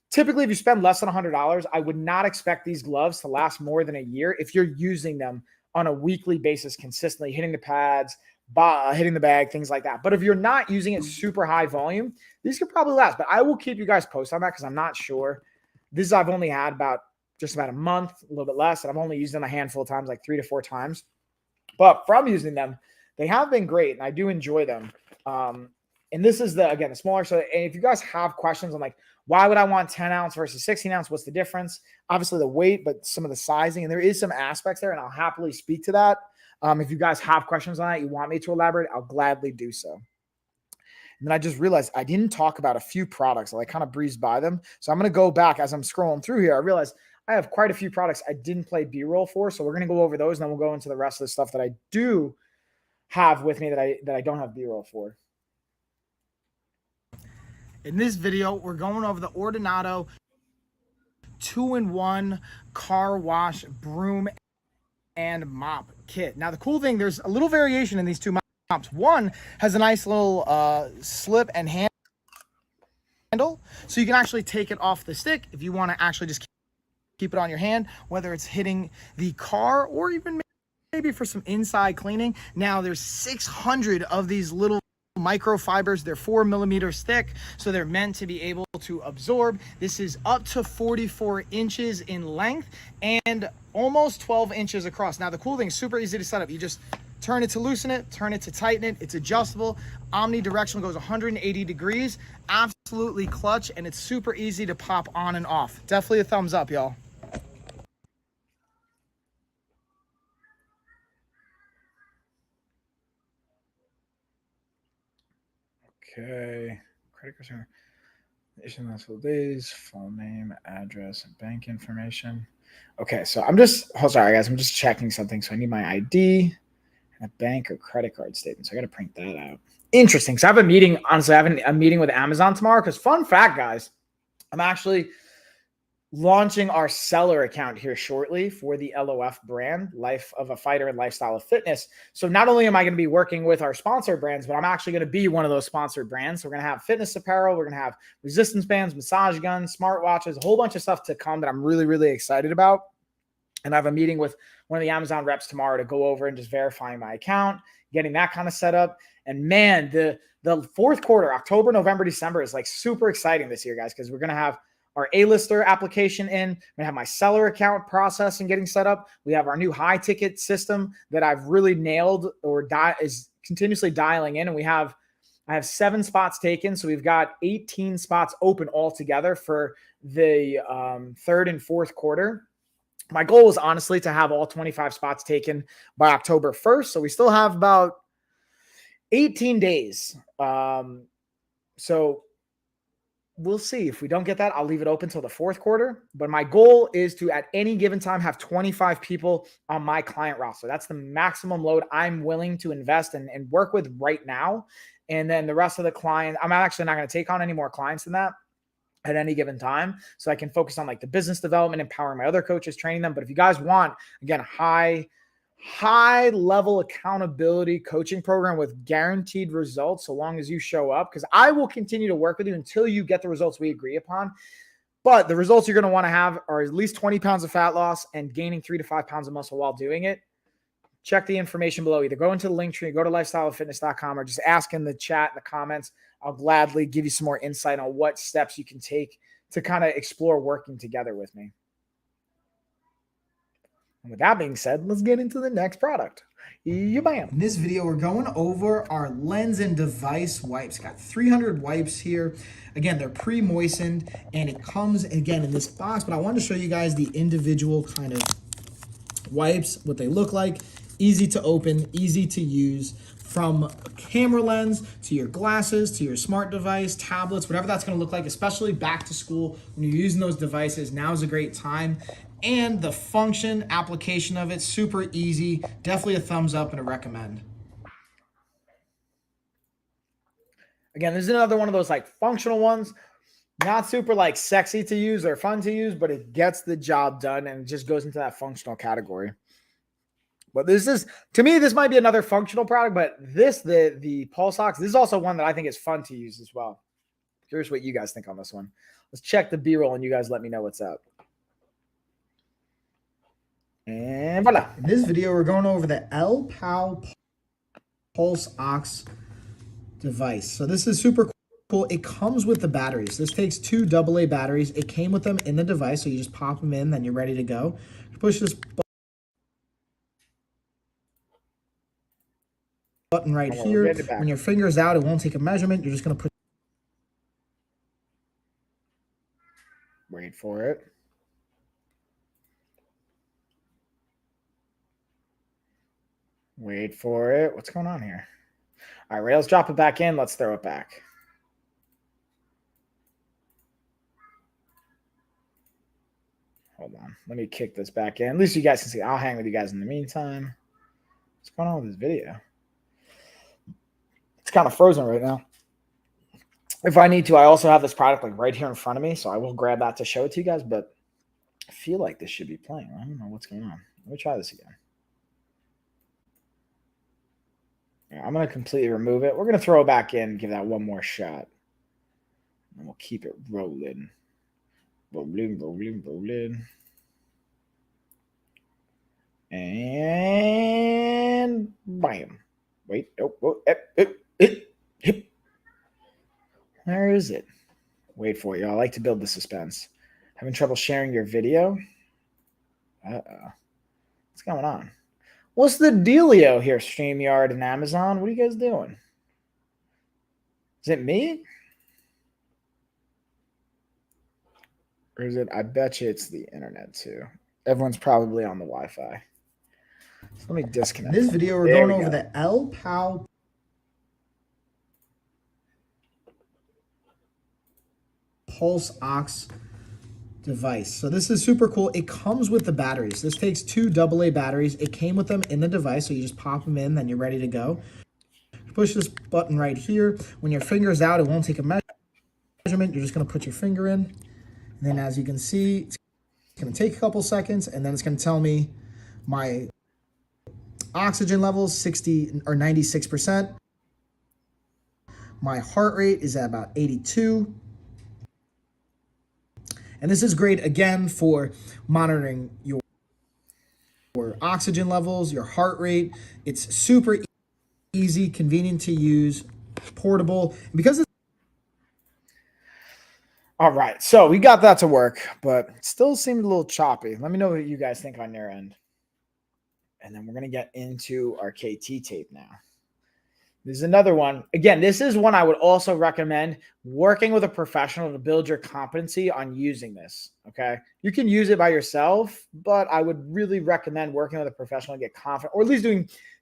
typically if you spend less than $100, I would not expect these gloves to last more than a year if you're using them on a weekly basis, consistently hitting the pads, hitting the bag, things like that. But if you're not using it super high volume, these could probably last. But I will keep you guys posted on that because I'm not sure. I've only had just about a month, a little bit less, and I've only used them a handful of times, like 3 to 4 times. But from using them, they have been great, and I do enjoy them. And this is the smaller. So, and if you guys have questions on like, why would I want 10 ounce versus 16 ounce? What's the difference? Obviously the weight, but some of the sizing, and there is some aspects there, and I'll happily speak to that. If you guys have questions on that, you want me to elaborate, I'll gladly do so. And then I just realized I didn't talk about a few products. I kind of breezed by them. So I'm going to go back as I'm scrolling through here. I realized I have quite a few products I didn't play B-roll for. So we're going to go over those, and then we'll go into the rest of the stuff that I do have with me that I don't have B-roll for. In this video, we're going over the Ordinato 2-in-1 car wash broom and mop kit. Now the cool thing, there's a little variation in these two mops. One has a nice little slip and handle, so you can actually take it off the stick if you want to actually just keep it on your hand, whether it's hitting the car or even maybe for some inside cleaning. Now there's 600 of these little microfibers. They're 4 millimeters thick, so they're meant to be able to absorb. This is up to 44 inches in length and almost 12 inches across. Now, the cool thing is super easy to set up. You just turn it to loosen it, turn it to tighten it. It's adjustable. Omnidirectional, goes 180 degrees. Absolutely clutch, and it's super easy to pop on and off. Definitely a thumbs up, y'all. Okay, credit card, issue last 4 days, full name, address, and bank information. Okay, so sorry guys, I'm just checking something. So I need my ID and a bank or credit card statement. So I got to print that out. Interesting. So I have a meeting, honestly, I have a meeting with Amazon tomorrow because fun fact, guys, I'm actually launching our seller account here shortly for the LOF brand, Life of a Fighter and Lifestyle of Fitness. So not only am I going to be working with our sponsored brands, but I'm actually going to be one of those sponsored brands. So we're going to have fitness apparel. We're going to have resistance bands, massage guns, smartwatches, a whole bunch of stuff to come that I'm really, really excited about. And I have a meeting with one of the Amazon reps tomorrow to go over and just verifying my account, getting that kind of set up. And man, the fourth quarter, October, November, December is like super exciting this year, guys, because we're going to have our A-lister application in. I'm going to have my seller account process and getting set up. We have our new high ticket system that I've really nailed or is continuously dialing in. And I have 7 spots taken. So we've got 18 spots open altogether for the third and fourth quarter. My goal was honestly to have all 25 spots taken by October 1st. So we still have about 18 days. So we'll see. If we don't get that, I'll leave it open till the fourth quarter. But my goal is to, at any given time, have 25 people on my client roster. That's the maximum load I'm willing to invest and work with right now. And then the rest of the clients, I'm actually not going to take on any more clients than that at any given time. So I can focus on like the business development, empowering my other coaches, training them. But if you guys want, again, high level accountability coaching program with guaranteed results, so long as you show up, because I will continue to work with you until you get the results we agree upon. But the results you're going to want to have are at least 20 pounds of fat loss and gaining 3 to 5 pounds of muscle while doing it. Check the information below. Either go into the link tree, go to lifestyleoffitness.com, or just ask in the chat, in the comments. I'll gladly give you some more insight on what steps you can take to kind of explore working together with me. And with that being said, let's get into the next product. Bam. In this video, we're going over our lens and device wipes. Got 300 wipes here. Again, they're pre-moistened, and it comes, again, in this box, but I wanted to show you guys the individual kind of wipes, what they look like. Easy to open, easy to use, from a camera lens to your glasses, to your smart device, tablets, whatever that's going to look like, especially back to school when you're using those devices. Now is a great time. And the function, application of it, super easy. Definitely a thumbs up and a recommend. Again, this is another one of those like functional ones. Not super like sexy to use or fun to use, but it gets the job done and it just goes into that functional category. But this is, to me, this might be another functional product, but the Pulse Ox, this is also one that I think is fun to use as well. Curious what you guys think on this one. Let's check the B-roll and you guys let me know what's up. And voila. In this video, we're going over the LPOW Pulse Ox device. So this is super cool. It comes with the batteries. This takes 2 AA batteries. It came with them in the device, so you just pop them in, then you're ready to go. You push this button right here. When your finger's out, it won't take a measurement. You're just going to put. Wait for it. Wait for it. What's going on here? All right, let's drop it back in. Let's throw it back. Hold on. Let me kick this back in. At least you guys can see. I'll hang with you guys in the meantime. What's going on with this video? It's kind of frozen right now. If I need to, I also have this product like right here in front of me, so I will grab that to show it to you guys, but I feel like this should be playing. I don't know what's going on. Let me try this again. Yeah, I'm going to completely remove it. We're going to throw it back in and give that one more shot. And we'll keep it rolling. Rolling. And bam. Wait. Oh, hip. Where is it? Wait for it, y'all. I like to build the suspense. Having trouble sharing your video? Uh-oh. What's going on? What's the dealio here, StreamYard and Amazon? What are you guys doing? Is it me? Or is it? I bet you it's the internet too. Everyone's probably on the Wi-Fi. So let me disconnect. In this video, we're going over the LPOW Pulse Ox device. So this is super cool. It comes with the batteries. This takes 2 AA batteries. It came with them in the device, so you just pop them in, then you're ready to go. You push this button right here. When your finger's out, it won't take a measurement. You're just going to put your finger in. And then as you can see, it's going to take a couple seconds, and then it's going to tell me my oxygen levels, 60 or 96%. My heart rate is at about 82. And this is great, again, for monitoring your oxygen levels, your heart rate. It's super easy, convenient to use, portable. Because it's all right, so we got that to work, but it still seemed a little choppy. Let me know what you guys think on your end. And then we're going to get into our KT tape now. This is another one. Again, this is one I would also recommend working with a professional to build your competency on using this, okay? You can use it by yourself, but I would really recommend working with a professional to get confident, or at least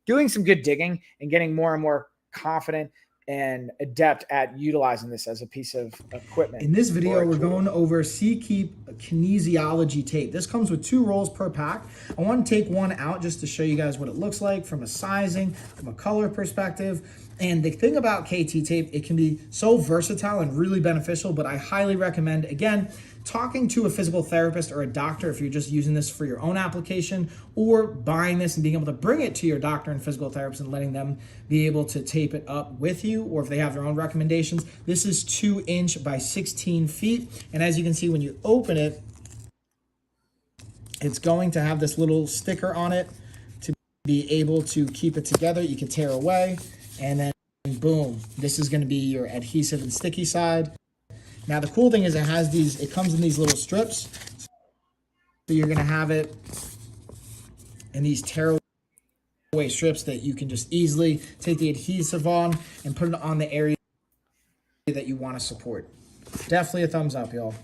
doing some good digging and getting more and more confident and adept at utilizing this as a piece of equipment. In this video, we're going over SeaKeep kinesiology tape. This comes with 2 rolls per pack. I want to take one out just to show you guys what it looks like from a sizing, from a color perspective. And the thing about KT tape, it can be so versatile and really beneficial, but I highly recommend, again, talking to a physical therapist or a doctor if you're just using this for your own application, or buying this and being able to bring it to your doctor and physical therapist and letting them be able to tape it up with you, or if they have their own recommendations. This is 2 inch by 16 feet. And as you can see, when you open it, it's going to have this little sticker on it to be able to keep it together. You can tear away, and then boom, this is going to be your adhesive and sticky side. Now the cool thing is it comes in these little strips. So you're going to have it in these tear away strips that you can just easily take the adhesive on and put it on the area that you want to support. Definitely a thumbs up, y'all.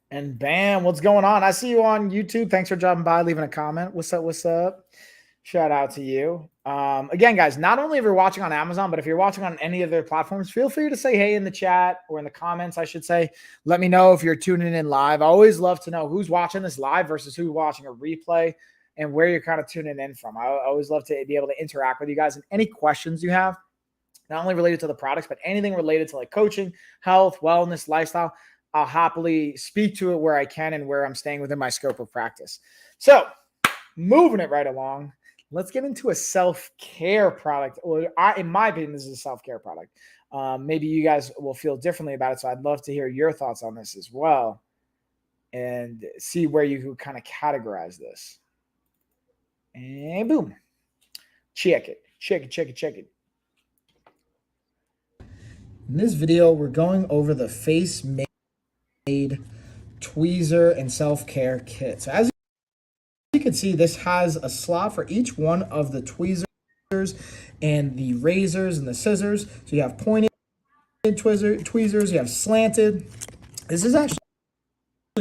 And bam, what's going on? I see you on YouTube. Thanks for dropping by, leaving a comment. What's up? What's up? Shout out to you. Again, guys, not only if you're watching on Amazon, but if you're watching on any of their platforms, feel free to say hey in the chat, or in the comments, I should say. Let me know if you're tuning in live. I always love to know who's watching this live versus who's watching a replay, and where you're kind of tuning in from. I always love to be able to interact with you guys, and any questions you have, not only related to the products, but anything related to like coaching, health, wellness, lifestyle. I'll happily speak to it where I can and where I'm staying within my scope of practice. So moving it right along, let's get into a self-care product. Or in my opinion, this is a self-care product. Maybe you guys will feel differently about it. So I'd love to hear your thoughts on this as well, and see where you could kind of categorize this. And boom, check it. In this video, we're going over the Face Made tweezer and self-care kit. So as you can see, this has a slot for each one of the tweezers and the razors and the scissors. So you have pointed tweezers, you have slanted. This is actually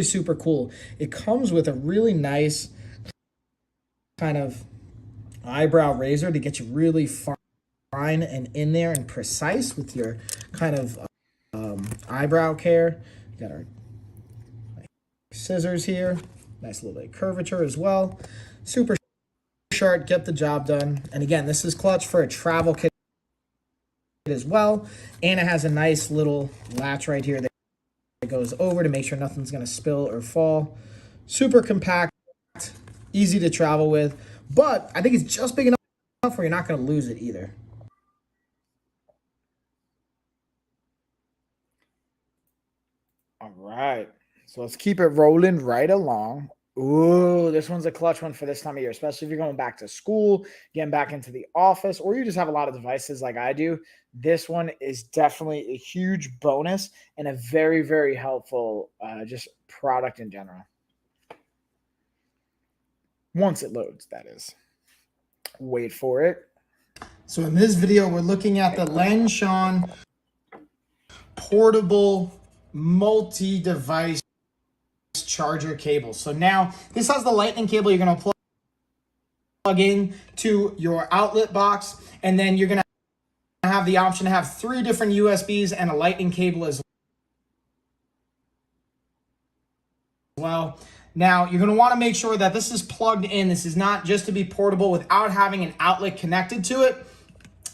super cool. It comes with a really nice kind of eyebrow razor to get you really fine and in there and precise with your kind of eyebrow care. We got our scissors here, nice little bit of curvature as well. Super sharp, get the job done. And again, this is clutch for a travel kit as well. And it has a nice little latch right here that goes over to make sure nothing's going to spill or fall. Super compact, easy to travel with, but I think it's just big enough where you're not going to lose it either. All right, so let's keep it rolling right along. Ooh, this one's a clutch one for this time of year, especially if you're going back to school, getting back into the office, or you just have a lot of devices like I do. This one is definitely a huge bonus and a very, very helpful just product in general. Once it loads, that is. Wait for it. So in this video, we're looking at the Lanshan portable multi-device charger cable. So now this has the lightning cable you're going to plug in to your outlet box, and then you're going to have the option to have 3 different USBs and a lightning cable as well. Now you're going to want to make sure that this is plugged in. This is not just to be portable without having an outlet connected to it,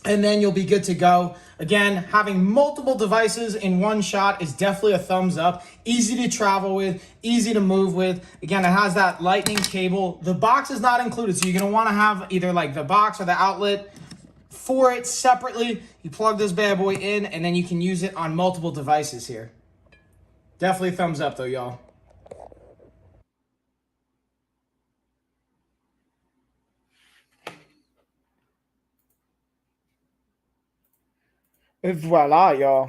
and then you'll be good to go. Again, having multiple devices in one shot is definitely a thumbs up. Easy to travel with, easy to move with. Again, it has that lightning cable. The box is not included, so you're gonna wanna have either like the box or the outlet for it separately. You plug this bad boy in, and then you can use it on multiple devices here. Definitely thumbs up though, y'all. Et voila, y'all.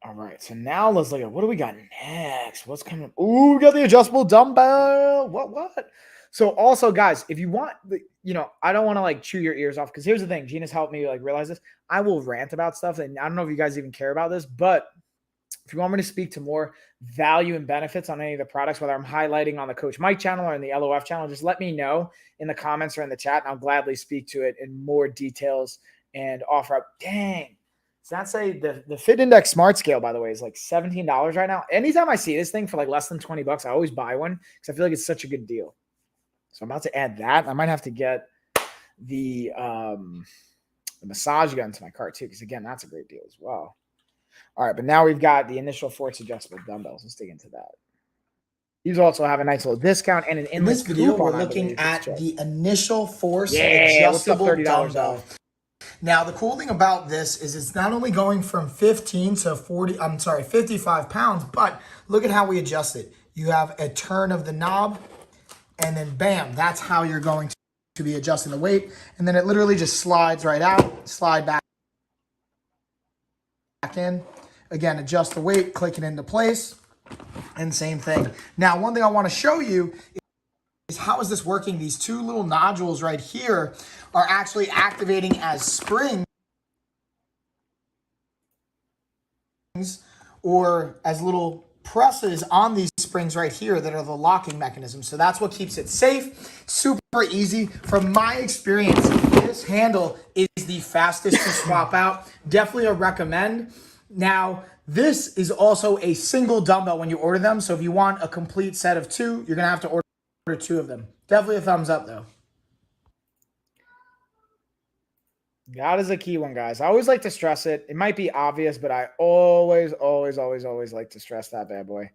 All right, so now let's look at what do we got next? What's coming? Ooh, we got the adjustable dumbbell. What? So also, guys, if you want, I don't want to like chew your ears off, because here's the thing. Gina's helped me like realize this. I will rant about stuff, and I don't know if you guys even care about this, but if you want me to speak to more value and benefits on any of the products, whether I'm highlighting on the Coach Mike channel or in the LOF channel, just let me know in the comments or in the chat, and I'll gladly speak to it in more details and offer up. Dang. Does that say the Fit Index Smart Scale, by the way, is like $17 right now? Anytime I see this thing for like less than 20 bucks, I always buy one because I feel like it's such a good deal. So I'm about to add that. I might have to get the massage gun to my cart too, because again, that's a great deal as well. All right, but now we've got the initial force adjustable dumbbells. Let's dig into that. These also have a nice little discount and an in this video. We're looking at the initial force adjustable dumbbell. Now, the cool thing about this is it's not only going from 15 to 55 pounds, but look at how we adjust it. You have a turn of the knob, and then bam, that's how you're going to be adjusting the weight. And then it literally just slides right out, slide back in. Again, adjust the weight, click it into place, and same thing. Now, one thing I want to show you is how is this working? These 2 little nodules right here are actually activating as springs or as little presses on these springs right here that are the locking mechanism. So that's what keeps it safe, super easy. From my experience, this handle is the fastest to swap out. Definitely a recommend. Now, this is also a single dumbbell when you order them. So if you want a complete set of 2, you're going to have to order 2 of them. Definitely a thumbs up though. That is a key one, guys. I always like to stress it. It might be obvious, but I always like to stress that bad boy.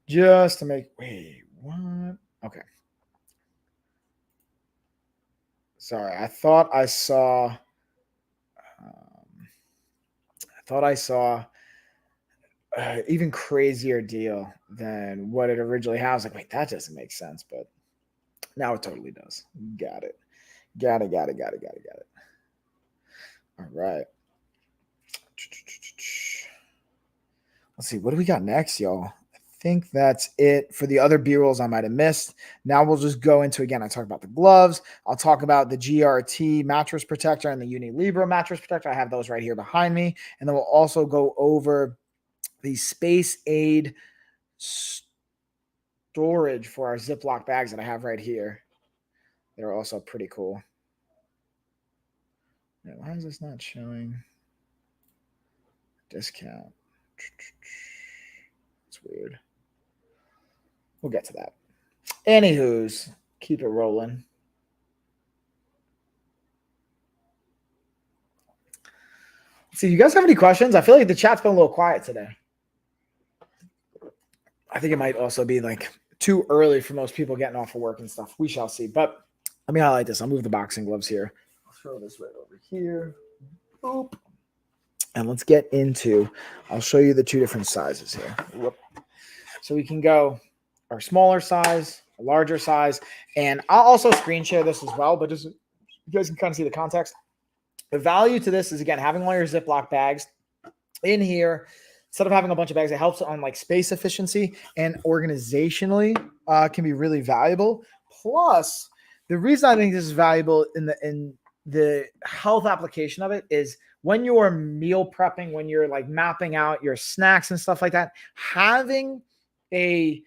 Just to make, wait, what? Okay. Sorry, I thought I saw even crazier deal than what it originally has. Like, wait, that doesn't make sense, but now it totally does. Got it. All right. Let's see. What do we got next, y'all? I think that's it for the other B-rolls I might have missed. Now we'll just go into, again, I talked about the gloves. I'll talk about the GRT mattress protector and the Unilibra mattress protector. I have those right here behind me. And then we'll also go over the Space Aid storage for our Ziploc bags that I have right here. They're also pretty cool. Now, why is this not showing discount? It's weird. We'll get to that. Anywho's, keep it rolling. Let's see, you guys have any questions? I feel like the chat's been a little quiet today. I think it might also be like too early for most people getting off of work and stuff. We shall see. But let me highlight this. I'll move the boxing gloves here. I'll throw this right over here. Oop. And let's get into, I'll show you the two different sizes here. Whoop. So we can go our smaller size, a larger size, and I'll also screen share this as well, but just you guys can kind of see the context. The value to this is, again, having all your Ziploc bags in here. Instead of having a bunch of bags, it helps on like space efficiency and organizationally can be really valuable. Plus, the reason I think this is valuable in the health application of it is when you're meal prepping, when you're like mapping out your snacks and stuff like that, having a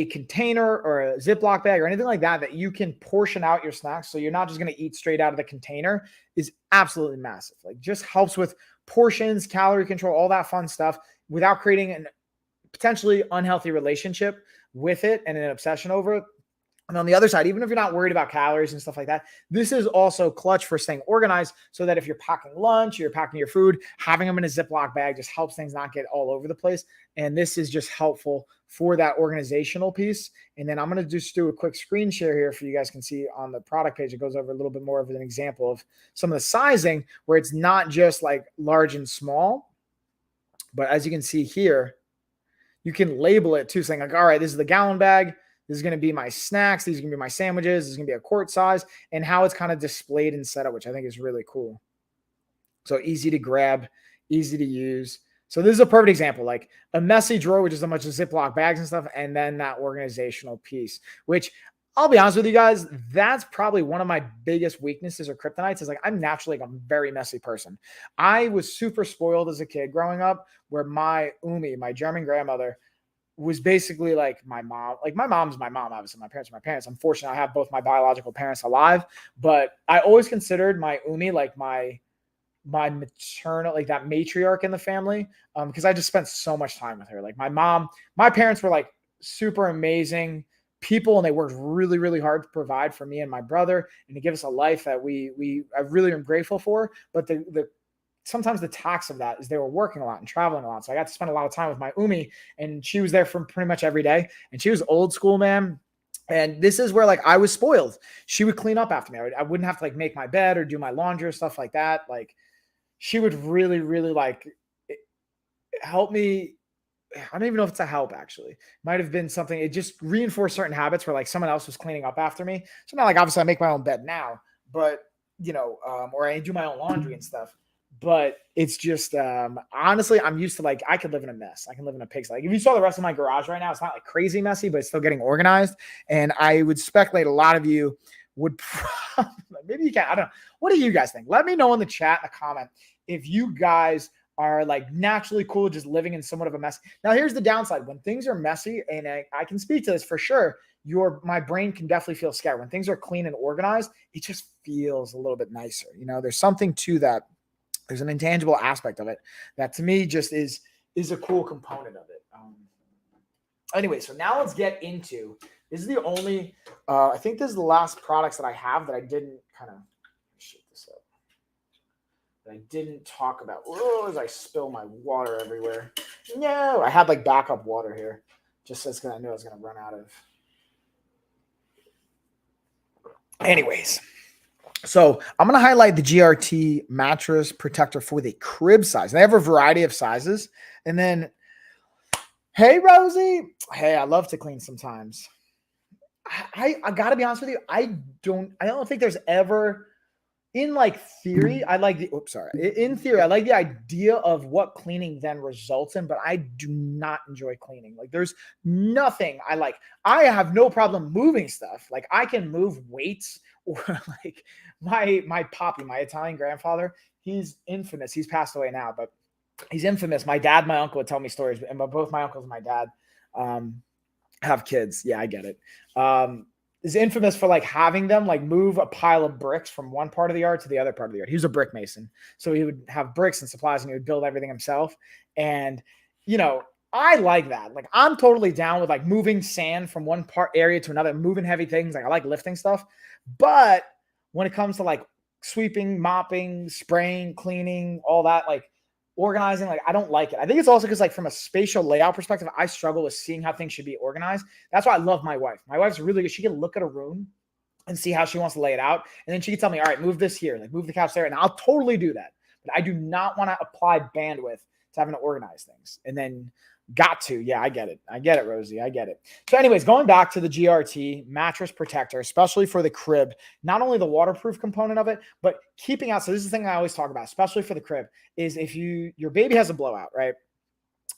container or a Ziploc bag or anything like that you can portion out your snacks so you're not just going to eat straight out of the container is absolutely massive. Like, just helps with portions, calorie control, all that fun stuff without creating a potentially unhealthy relationship with it and an obsession over it. And on the other side, even if you're not worried about calories and stuff like that, this is also clutch for staying organized so that if you're packing lunch, you're packing your food, having them in a Ziploc bag just helps things not get all over the place. And this is just helpful for that organizational piece. And then I'm going to just do a quick screen share here for you guys can see on the product page. It goes over a little bit more of an example of some of the sizing where it's not just like large and small, but as you can see here, you can label it too, saying like, all right, this is the gallon bag. This is going to be my snacks. These are going to be my sandwiches. This is going to be a quart size, and how it's kind of displayed and set up, which I think is really cool. So easy to grab, easy to use. So this is a perfect example, like a messy drawer, which is a bunch of Ziploc bags and stuff, and then that organizational piece, which I'll be honest with you guys, that's probably one of my biggest weaknesses or kryptonites is like I'm naturally like a very messy person. I was super spoiled as a kid growing up where my Umi, my German grandmother, was basically like my mom. Like my mom's my mom, obviously. My parents are my parents. Unfortunately, I have both my biological parents alive, but I always considered my Umi like my maternal, like that matriarch in the family, because I just spent so much time with her. Like my parents were like super amazing people, and they worked really, really hard to provide for me and my brother and to give us a life that I really am grateful for. But sometimes the tax of that is they were working a lot and traveling a lot. So I got to spend a lot of time with my Umi, and she was there for pretty much every day. And she was old school, man. And this is where like I was spoiled. She would clean up after me. I wouldn't have to like make my bed or do my laundry or stuff like that. Like she would really, really like help me. I don't even know if it's a help actually. It might have been something. It just reinforced certain habits where like someone else was cleaning up after me. So not like obviously I make my own bed now, but or I do my own laundry and stuff. But it's just honestly, I'm used to like I could live in a mess. I can live in a pigsty. Like if you saw the rest of my garage right now, it's not like crazy messy, but it's still getting organized. And I would speculate a lot of you would probably, maybe you can. I don't know. What do you guys think? Let me know in the chat, in the comment, if you guys are like naturally cool just living in somewhat of a mess. Now, here's the downside. When things are messy, and I can speak to this for sure, my brain can definitely feel scared. When things are clean and organized, it just feels a little bit nicer. There's something to that. There's an intangible aspect of it that to me just is a cool component of it. Anyway, so now let's get into, this is the only, I think this is the last products that I have that I didn't kind of, shake this up, that I didn't talk about. Oh, as I spill my water everywhere. No, I had like backup water here just because I knew I was going to run out of. Anyways. So I'm going to highlight the GRT mattress protector for the crib size. They have a variety of sizes. And then, hey, Rosie. Hey, I love to clean sometimes. I got to be honest with you. I don't think there's ever, in like theory, in theory, I like the idea of what cleaning then results in, but I do not enjoy cleaning. Like there's nothing I like. I have no problem moving stuff. Like I can move weights, or like my Poppy, my Italian grandfather, he's infamous. He's passed away now, but he's infamous. My dad, my uncle would tell me stories, and both my uncles and my dad have kids. Yeah, I get it. Is infamous for like having them like move a pile of bricks from one part of the yard to the other part of the yard. He was a brick mason. So he would have bricks and supplies and he would build everything himself. And, I like that. Like I'm totally down with like moving sand from one area to another, moving heavy things. Like I like lifting stuff. But when it comes to like sweeping, mopping, spraying, cleaning, all that, like organizing, like I don't like it. I think it's also because like from a spatial layout perspective, I struggle with seeing how things should be organized. That's why I love my wife. My wife's really good. She can look at a room and see how she wants to lay it out. And then she can tell me, all right, move this here, like move the couch there. And I'll totally do that. But I do not want to apply bandwidth to having to organize things. And then got to. Yeah, I get it. I get it, Rosie. I get it. So anyways, going back to the GRT mattress protector, especially for the crib, not only the waterproof component of it, but keeping out. So this is the thing I always talk about, especially for the crib, is if your baby has a blowout, right?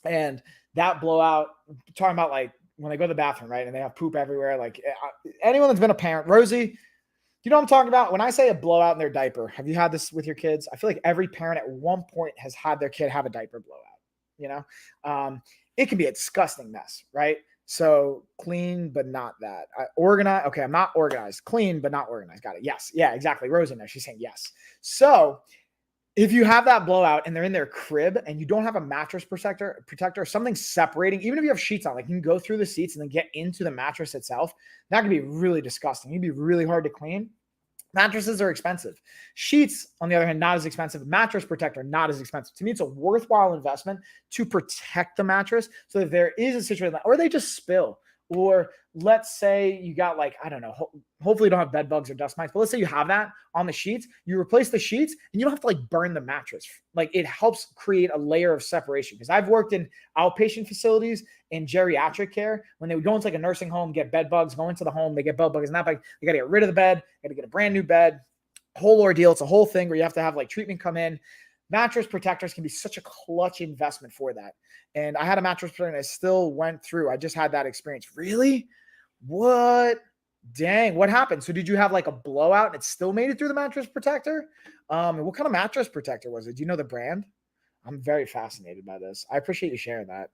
And that blowout, talking about like when they go to the bathroom, right? And they have poop everywhere. Like anyone that's been a parent, Rosie, you know what I'm talking about? When I say a blowout in their diaper, have you had this with your kids? I feel like every parent at one point has had their kid have a diaper blowout. You know, it can be a disgusting mess, right? So clean, but not that. Organized. Okay, I'm not organized. Clean, but not organized. Got it. Yes. Yeah, exactly. Rose in there. She's saying yes. So if you have that blowout and they're in their crib and you don't have a mattress protector, something separating, even if you have sheets on, like you can go through the seats and then get into the mattress itself, that can be really disgusting. It'd be really hard to clean. Mattresses are expensive. Sheets, on the other hand, not as expensive. Mattress protector, not as expensive. To me, it's a worthwhile investment to protect the mattress so that there is a situation, or they just spill. Or let's say you got like, I don't know, hopefully you don't have bed bugs or dust mites, but let's say you have that on the sheets, you replace the sheets and you don't have to like burn the mattress. Like it helps create a layer of separation. Because I've worked in outpatient facilities in geriatric care when they would go into like a nursing home, get bed bugs, go into the home, they get bed bugs, and that bag, they got to get rid of the bed, got to get a brand new bed, whole ordeal. It's a whole thing where you have to have like treatment come in. Mattress protectors can be such a clutch investment for that. And I had a mattress protector and I still went through. I just had that experience. Really? What? Dang. What happened? So did you have like a blowout and it still made it through the mattress protector? What kind of mattress protector was it? Do you know the brand? I'm very fascinated by this. I appreciate you sharing that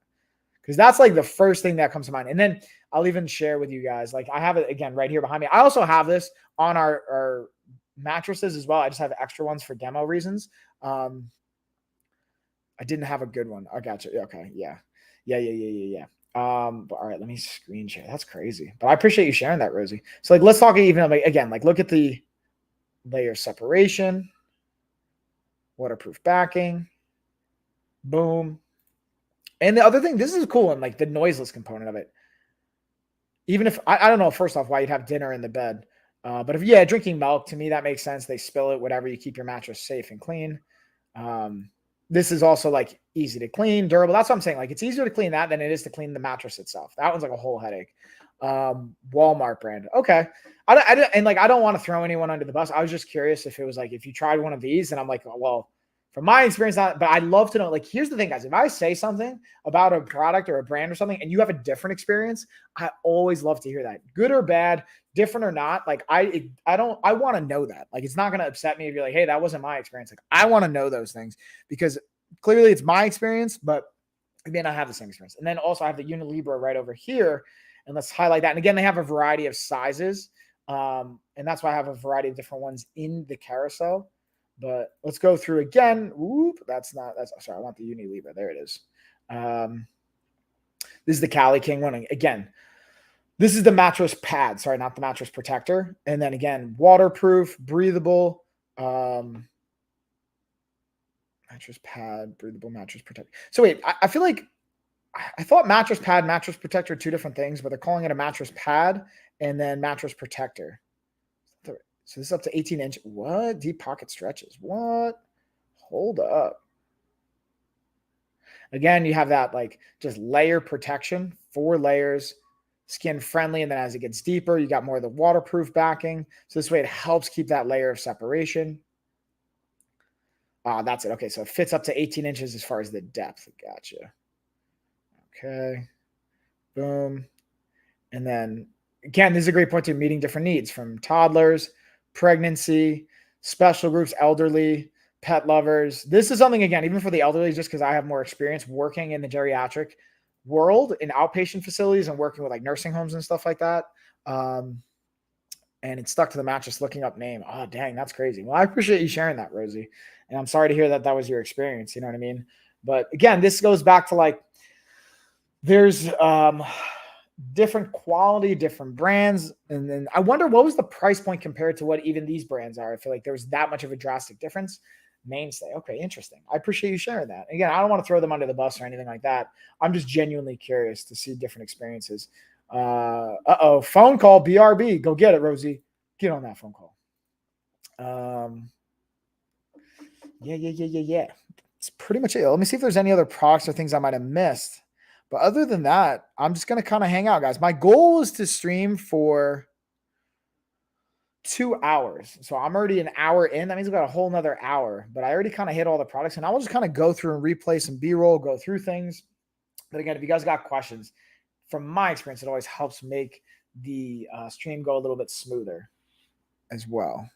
because that's like the first thing that comes to mind. And then I'll even share with you guys, like I have it again right here behind me. I also have this on our mattresses as well. I just have extra ones for demo reasons. I didn't have a good one. I got you. Okay. Yeah. But all right, let me screen share. That's crazy. But I appreciate you sharing that, Rosie. So like, let's talk even again, like look at the layer separation, waterproof backing, boom. And the other thing, this is cool. And like the noiseless component of it, even if I don't know, first off, why you'd have dinner in the bed. But if drinking milk, to me, that makes sense. They spill it, whatever, you keep your mattress safe and clean. This is also like easy to clean, durable. That's what I'm saying. Like it's easier to clean that than it is to clean the mattress itself. That one's like a whole headache. Walmart brand. Okay. I don't want to throw anyone under the bus. I was just curious if it was like, if you tried one of these and I'm like, well, from my experience, but I'd love to know, like, here's the thing, guys, if I say something about a product or a brand or something, and you have a different experience, I always love to hear that, good or bad, different or not. Like I want to know that. Like, it's not going to upset me if you're like, hey, that wasn't my experience. Like, I want to know those things because clearly it's my experience, but I may not have the same experience. And then also I have the Unilibra right over here, and let's highlight that. And again, they have a variety of sizes. And that's why I have a variety of different ones in the carousel. But let's go through again. Whoop, sorry, I want the Unilibra. There it is. This is the Cali King one. Again, this is the mattress pad. Sorry, not the mattress protector. And then again, waterproof, breathable. Mattress pad, breathable mattress protector. So wait, I feel like I thought mattress pad, mattress protector are two different things, but they're calling it a mattress pad and then mattress protector. So this is up to 18-inch. What? Deep pocket stretches. What? Hold up. Again, you have that like just layer protection, 4 layers, skin friendly. And then as it gets deeper, you got more of the waterproof backing. So this way it helps keep that layer of separation. That's it. Okay. So it fits up to 18 inches as far as the depth. Gotcha. Okay. Boom. And then again, this is a great point to meeting different needs from toddlers, pregnancy, special groups, elderly, pet lovers. This is something, again, even for the elderly, just because I have more experience working in the geriatric world in outpatient facilities and working with like nursing homes and stuff like that. And it's stuck to the mattress looking up name. Oh, dang, that's crazy. Well, I appreciate you sharing that, Rosie. And I'm sorry to hear that that was your experience. You know what I mean? But again, this goes back to like, there's different quality, different brands. And then I wonder what was the price point compared to what even these brands are. I feel like there was that much of a drastic difference. Mainstay. Okay, interesting. I appreciate you sharing that. Again, I don't want to throw them under the bus or anything like that. I'm just genuinely curious to see different experiences. Phone call, BRB. Go get it, Rosie. Get on that phone call. Yeah. It's pretty much it. Let me see if there's any other products or things I might have missed. But other than that, I'm just going to kind of hang out, guys. My goal is to stream for 2 hours. So I'm already an hour in. That means I've got a whole nother hour. But I already kind of hit all the products. And I will just kind of go through and replay some B-roll, go through things. But again, if you guys got questions, from my experience, it always helps make the stream go a little bit smoother as well.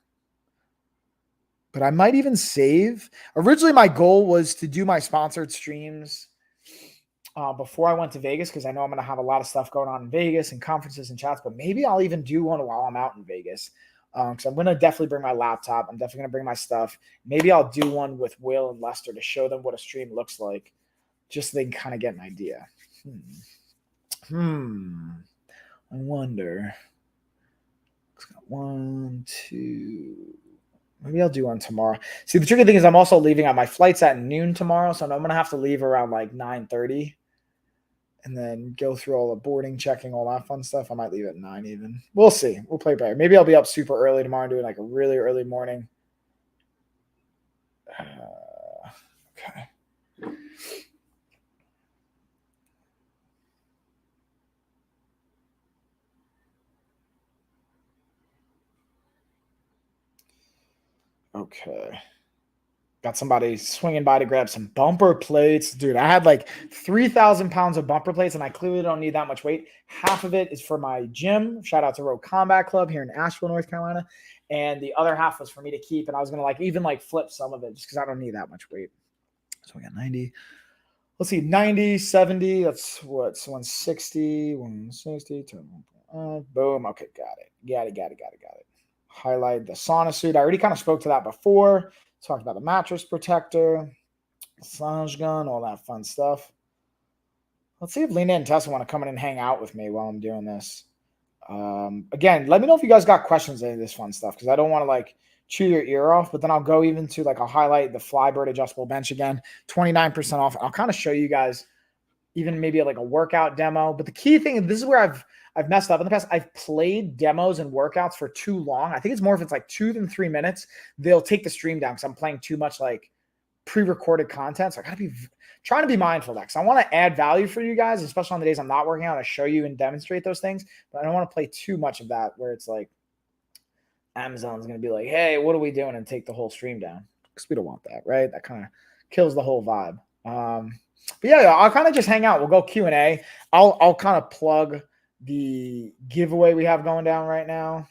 But I might even save. Originally, my goal was to do my sponsored streams before I went to Vegas, because I know I'm going to have a lot of stuff going on in Vegas and conferences and chats. But maybe I'll even do one while I'm out in Vegas, because I'm going to definitely bring my laptop. I'm definitely going to bring my stuff. Maybe I'll do one with Will and Lester to show them what a stream looks like, just so they can kind of get an idea. I wonder. It's got 1, 2. Maybe I'll do one tomorrow. See, the tricky thing is I'm also leaving on my flight's at noon tomorrow, so I'm going to have to leave around like 9:30 and then go through all the boarding, checking, all that fun stuff. I might leave at 9 even. We'll see. We'll play better. Maybe I'll be up super early tomorrow and doing like a really early morning. Okay. Okay. Got somebody swinging by to grab some bumper plates. Dude, I had like 3,000 pounds of bumper plates, and I clearly don't need that much weight. Half of it is for my gym. Shout out to Rogue Combat Club here in Asheville, North Carolina. And the other half was for me to keep. And I was going to like even like flip some of it just because I don't need that much weight. So we got 90. Let's see, 90, 70. That's what's 160, 160. Boom. Okay, got it. Highlight the sauna suit. I already kind of spoke to that before. Talked about the mattress protector, massage gun, all that fun stuff. Let's see if Lena and Tessa want to come in and hang out with me while I'm doing this. Again, let me know if you guys got questions on this fun stuff, because I don't want to like chew your ear off, but then I'll go even to like, I'll highlight the Flybird adjustable bench again, 29% off. I'll kind of show you guys even maybe like a workout demo. But the key thing, and this is where I've messed up in the past. I've played demos and workouts for too long. I think it's more if it's like 2 than 3 minutes, they'll take the stream down because I'm playing too much like pre-recorded content. So I got to be trying to be mindful of that, because I want to add value for you guys, especially on the days I'm not working out. I show you and demonstrate those things, but I don't want to play too much of that where it's like Amazon's going to be like, hey, what are we doing, and take the whole stream down, because we don't want that, right? That kind of kills the whole vibe. But yeah, I'll kind of just hang out. We'll go Q&A. I'll kind of plug the giveaway we have going down right now.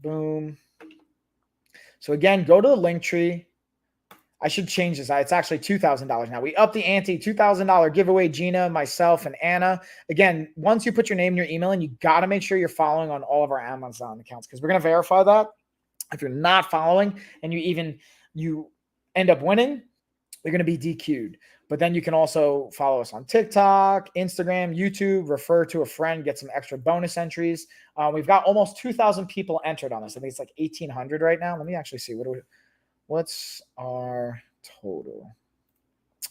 Boom. So again, go to the link tree. I should change this. It's actually $2,000 now. We upped the ante, $2,000 giveaway. Gina, myself, and Anna. Again, once you put your name and your email in, you got to make sure you're following on all of our Amazon accounts, because we're going to verify that. If you're not following and you end up winning, they're going to be DQ'd. But then you can also follow us on TikTok, Instagram, YouTube, refer to a friend, get some extra bonus entries. We've got almost 2,000 people entered on this. I think it's like 1,800 right now. Let me actually see. What's our total?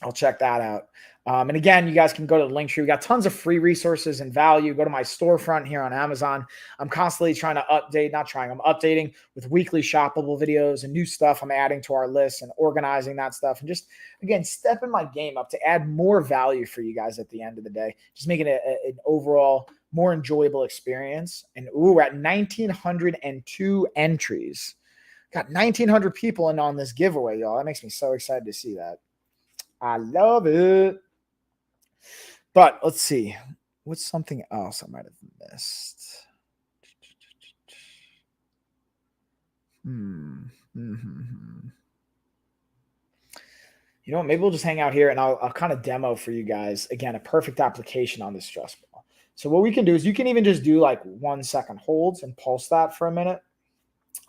I'll check that out. And again, you guys can go to the link tree. We got tons of free resources and value. Go to my storefront here on Amazon. I'm constantly trying to I'm updating with weekly shoppable videos and new stuff I'm adding to our list and organizing that stuff. And just, again, stepping my game up to add more value for you guys at the end of the day. Just making it an overall more enjoyable experience. And we're at 1,902 entries. Got 1,900 people in on this giveaway, y'all. That makes me so excited to see that. I love it. But let's see. What's something else I might have missed? You know what? Maybe we'll just hang out here and I'll kind of demo for you guys. Again, a perfect application on this stress ball. So what we can do is you can even just do like 1 second holds and pulse that for a minute.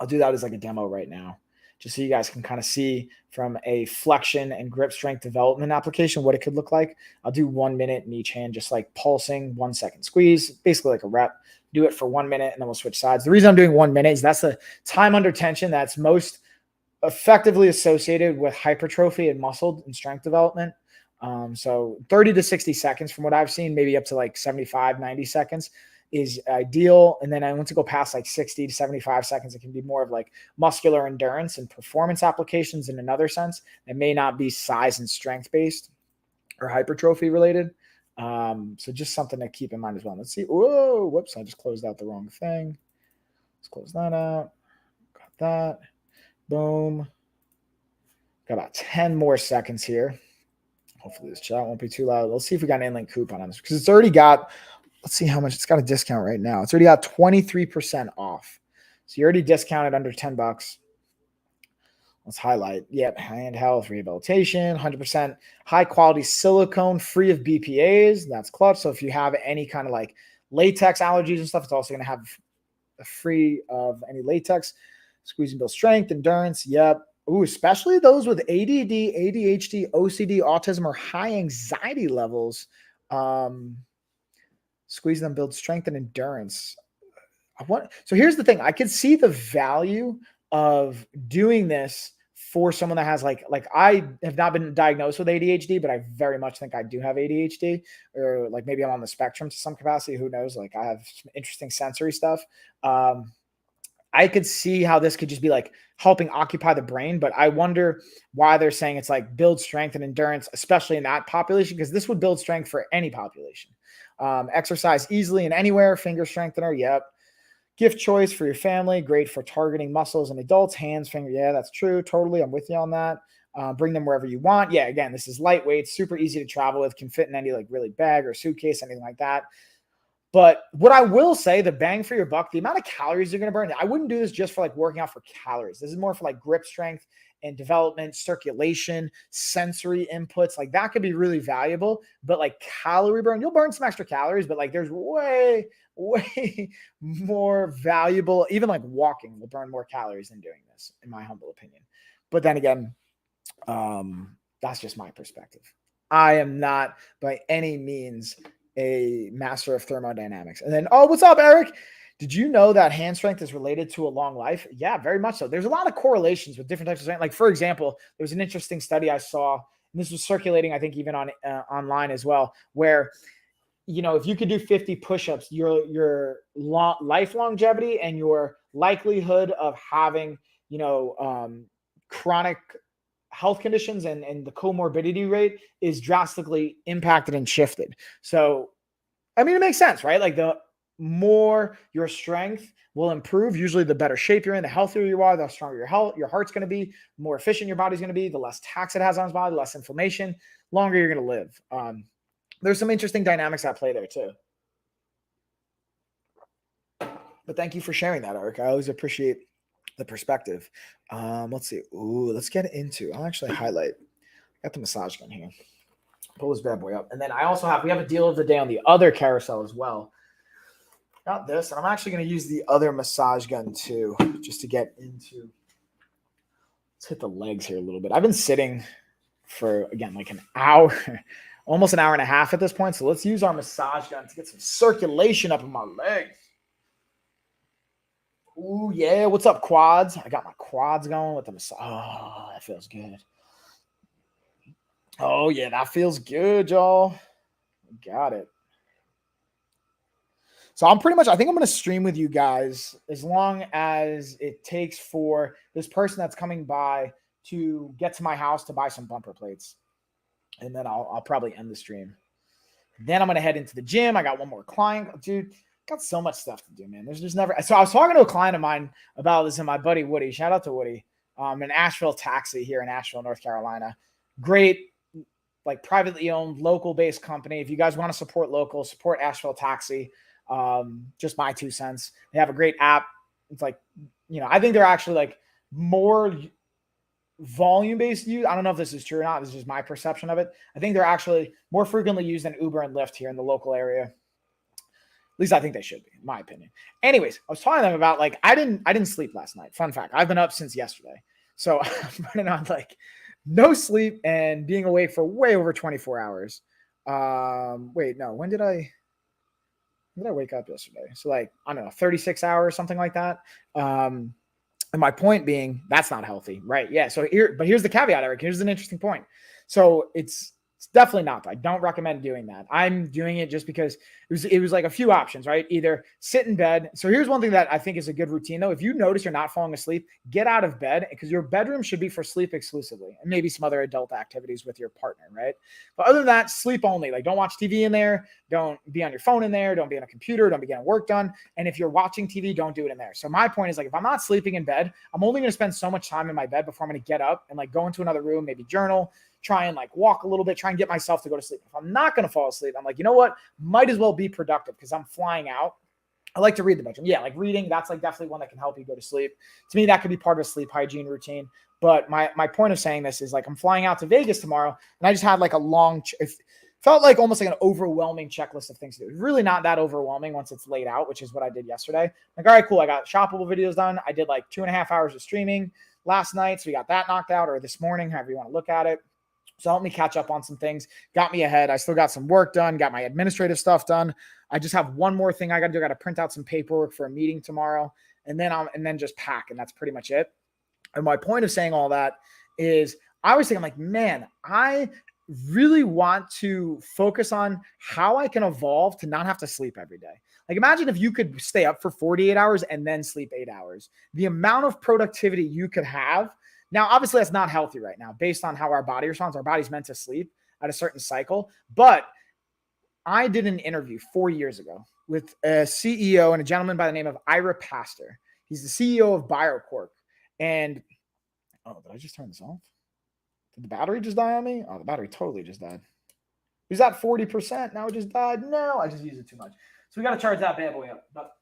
I'll do that as like a demo right now, just so you guys can kind of see from a flexion and grip strength development application what it could look like. I'll do 1 minute in each hand, just like pulsing, 1 second squeeze, basically like a rep. Do it for 1 minute and then we'll switch sides. The reason I'm doing 1 minute is that's the time under tension that's most effectively associated with hypertrophy and muscle and strength development. So 30 to 60 seconds from what I've seen, maybe up to like 75, 90 seconds is ideal. And then once you go past like 60 to 75 seconds, it can be more of like muscular endurance and performance applications in another sense. It may not be size and strength based or hypertrophy related. So just something to keep in mind as well. Let's see. Whoa, whoops, I just closed out the wrong thing. Let's close that out. Got that. Boom. Got about 10 more seconds here. Hopefully this chat won't be too loud. Let's see if we got an InLink coupon on this because it's already got, let's see how much it's got a discount right now. It's already got 23% off. So you already discounted under $10. Let's highlight. Yep. Hand health, rehabilitation, 100% high quality silicone, free of BPAs. That's clutch. So if you have any kind of like latex allergies and stuff, it's also going to have free of any latex. Squeeze and build strength, endurance. Yep. Ooh, especially those with ADD, ADHD, OCD, autism, or high anxiety levels. Squeeze them, build strength and endurance. So here's the thing. I could see the value of doing this for someone that has like I have not been diagnosed with ADHD, but I very much think I do have ADHD, or like maybe I'm on the spectrum to some capacity. Who knows? Like I have some interesting sensory stuff. I could see how this could just be like helping occupy the brain, but I wonder why they're saying it's like build strength and endurance, especially in that population, because this would build strength for any population. Exercise easily and anywhere, finger strengthener. Yep. Gift choice for your family. Great for targeting muscles and adults. Hands, finger. Yeah, that's true. Totally. I'm with you on that. Bring them wherever you want. Yeah. Again, this is lightweight, super easy to travel with, can fit in any like really bag or suitcase, anything like that. But what I will say, the bang for your buck, the amount of calories you're going to burn, I wouldn't do this just for like working out for calories. This is more for like grip strength and development, circulation, sensory inputs. Like that could be really valuable, but like calorie burn, you'll burn some extra calories, but like there's way more valuable, even like walking will burn more calories than doing this, in my humble opinion. But then again, that's just my perspective. I am not by any means a master of thermodynamics. And then, oh, what's up, Eric? Did you know that hand strength is related to a long life? Yeah, very much so. There's a lot of correlations with different types of strength. Like, for example, there was an interesting study I saw, and this was circulating, I think, even on online as well, where, you know, if you could do 50 push-ups, your life longevity and your likelihood of having, you know, chronic health conditions and the comorbidity rate is drastically impacted and shifted. So, I mean, it makes sense, right? Like the more your strength will improve, usually the better shape you're in, the healthier you are, the stronger your heart's going to be, the more efficient your body's going to be, the less tax it has on its body, less inflammation, longer you're going to live. There's some interesting dynamics at play there too. But thank you for sharing that, Eric. I always appreciate the perspective. Let's see. Ooh, let's get into. I'll actually highlight. Got the massage gun here. Pull this bad boy up, and then we have a deal of the day on the other carousel as well. Got this, and I'm actually going to use the other massage gun too, just to get into. Let's hit the legs here a little bit. I've been sitting for again like an hour, almost an hour and a half at this point. So let's use our massage gun to get some circulation up in my legs. Ooh, yeah. What's up, quads? I got my quads going with the massage. Oh, that feels good. Oh, yeah, that feels good, y'all. Got it. So I think I'm going to stream with you guys as long as it takes for this person that's coming by to get to my house to buy some bumper plates. And then I'll probably end the stream. Then I'm going to head into the gym. I got one more client. Dude, got so much stuff to do, man. There's just never. So I was talking to a client of mine about this, and my buddy Woody. Shout out to Woody. An Asheville taxi here in Asheville, North Carolina. Great, like privately owned, local-based company. If you guys want to support local, support Asheville Taxi. Just my 2 cents. They have a great app. It's like, you know, I think they're actually like more volume-based use. I don't know if this is true or not. This is just my perception of it. I think they're actually more frequently used than Uber and Lyft here in the local area. At least I think they should be, in my opinion. Anyways, I was talking to them about like I didn't sleep last night. Fun fact: I've been up since yesterday, so I'm running on like no sleep and being awake for way over 24 hours. Wait, no, when did I wake up yesterday? So like I don't know, 36 hours, something like that. And my point being, that's not healthy, right? Yeah. So here's the caveat, Eric. Here's an interesting point. So it's It's definitely not. I don't recommend doing that. I'm doing it just because it was like a few options, right? Either sit in bed. So here's one thing that I think is a good routine though. If you notice you're not falling asleep, get out of bed, because your bedroom should be for sleep exclusively, and maybe some other adult activities with your partner, right? But other than that, sleep only. Like, don't watch TV in there. Don't be on your phone in there. Don't be on a computer. Don't be getting work done. And if you're watching TV, don't do it in there. So my point is, like, if I'm not sleeping in bed, I'm only going to spend so much time in my bed before I'm going to get up and like go into another room, maybe journal, try and like walk a little bit, try and get myself to go to sleep. If I'm not going to fall asleep, I'm like, you know what? Might as well be productive because I'm flying out. I like to read the bedroom. Yeah, like reading, that's like definitely one that can help you go to sleep. To me, that could be part of a sleep hygiene routine. But my point of saying this is, like, I'm flying out to Vegas tomorrow, and I just had like a long, it felt like almost like an overwhelming checklist of things to do. It's really not that overwhelming once it's laid out, which is what I did yesterday. Like, all right, cool. I got shoppable videos done. I did like 2.5 hours of streaming last night. So we got that knocked out, or this morning, however you want to look at it. So help me catch up on some things, got me ahead. I still got some work done, got my administrative stuff done. I just have one more thing I got to do. I got to print out some paperwork for a meeting tomorrow, and then just pack. And that's pretty much it. And my point of saying all that is, I was thinking, like, man, I really want to focus on how I can evolve to not have to sleep every day. Like, imagine if you could stay up for 48 hours and then sleep 8 hours, the amount of productivity you could have. Now, obviously, that's not healthy right now based on how our body responds. Our body's meant to sleep at a certain cycle. But I did an interview 4 years ago with a CEO and a gentleman by the name of Ira Pastor. He's the CEO of BioQuark. And, oh, did I just turn this off? Did the battery just die on me? Oh, the battery totally just died. It was at 40%. Now it just died. No, I just used it too much. So we got to charge that bad boy up. But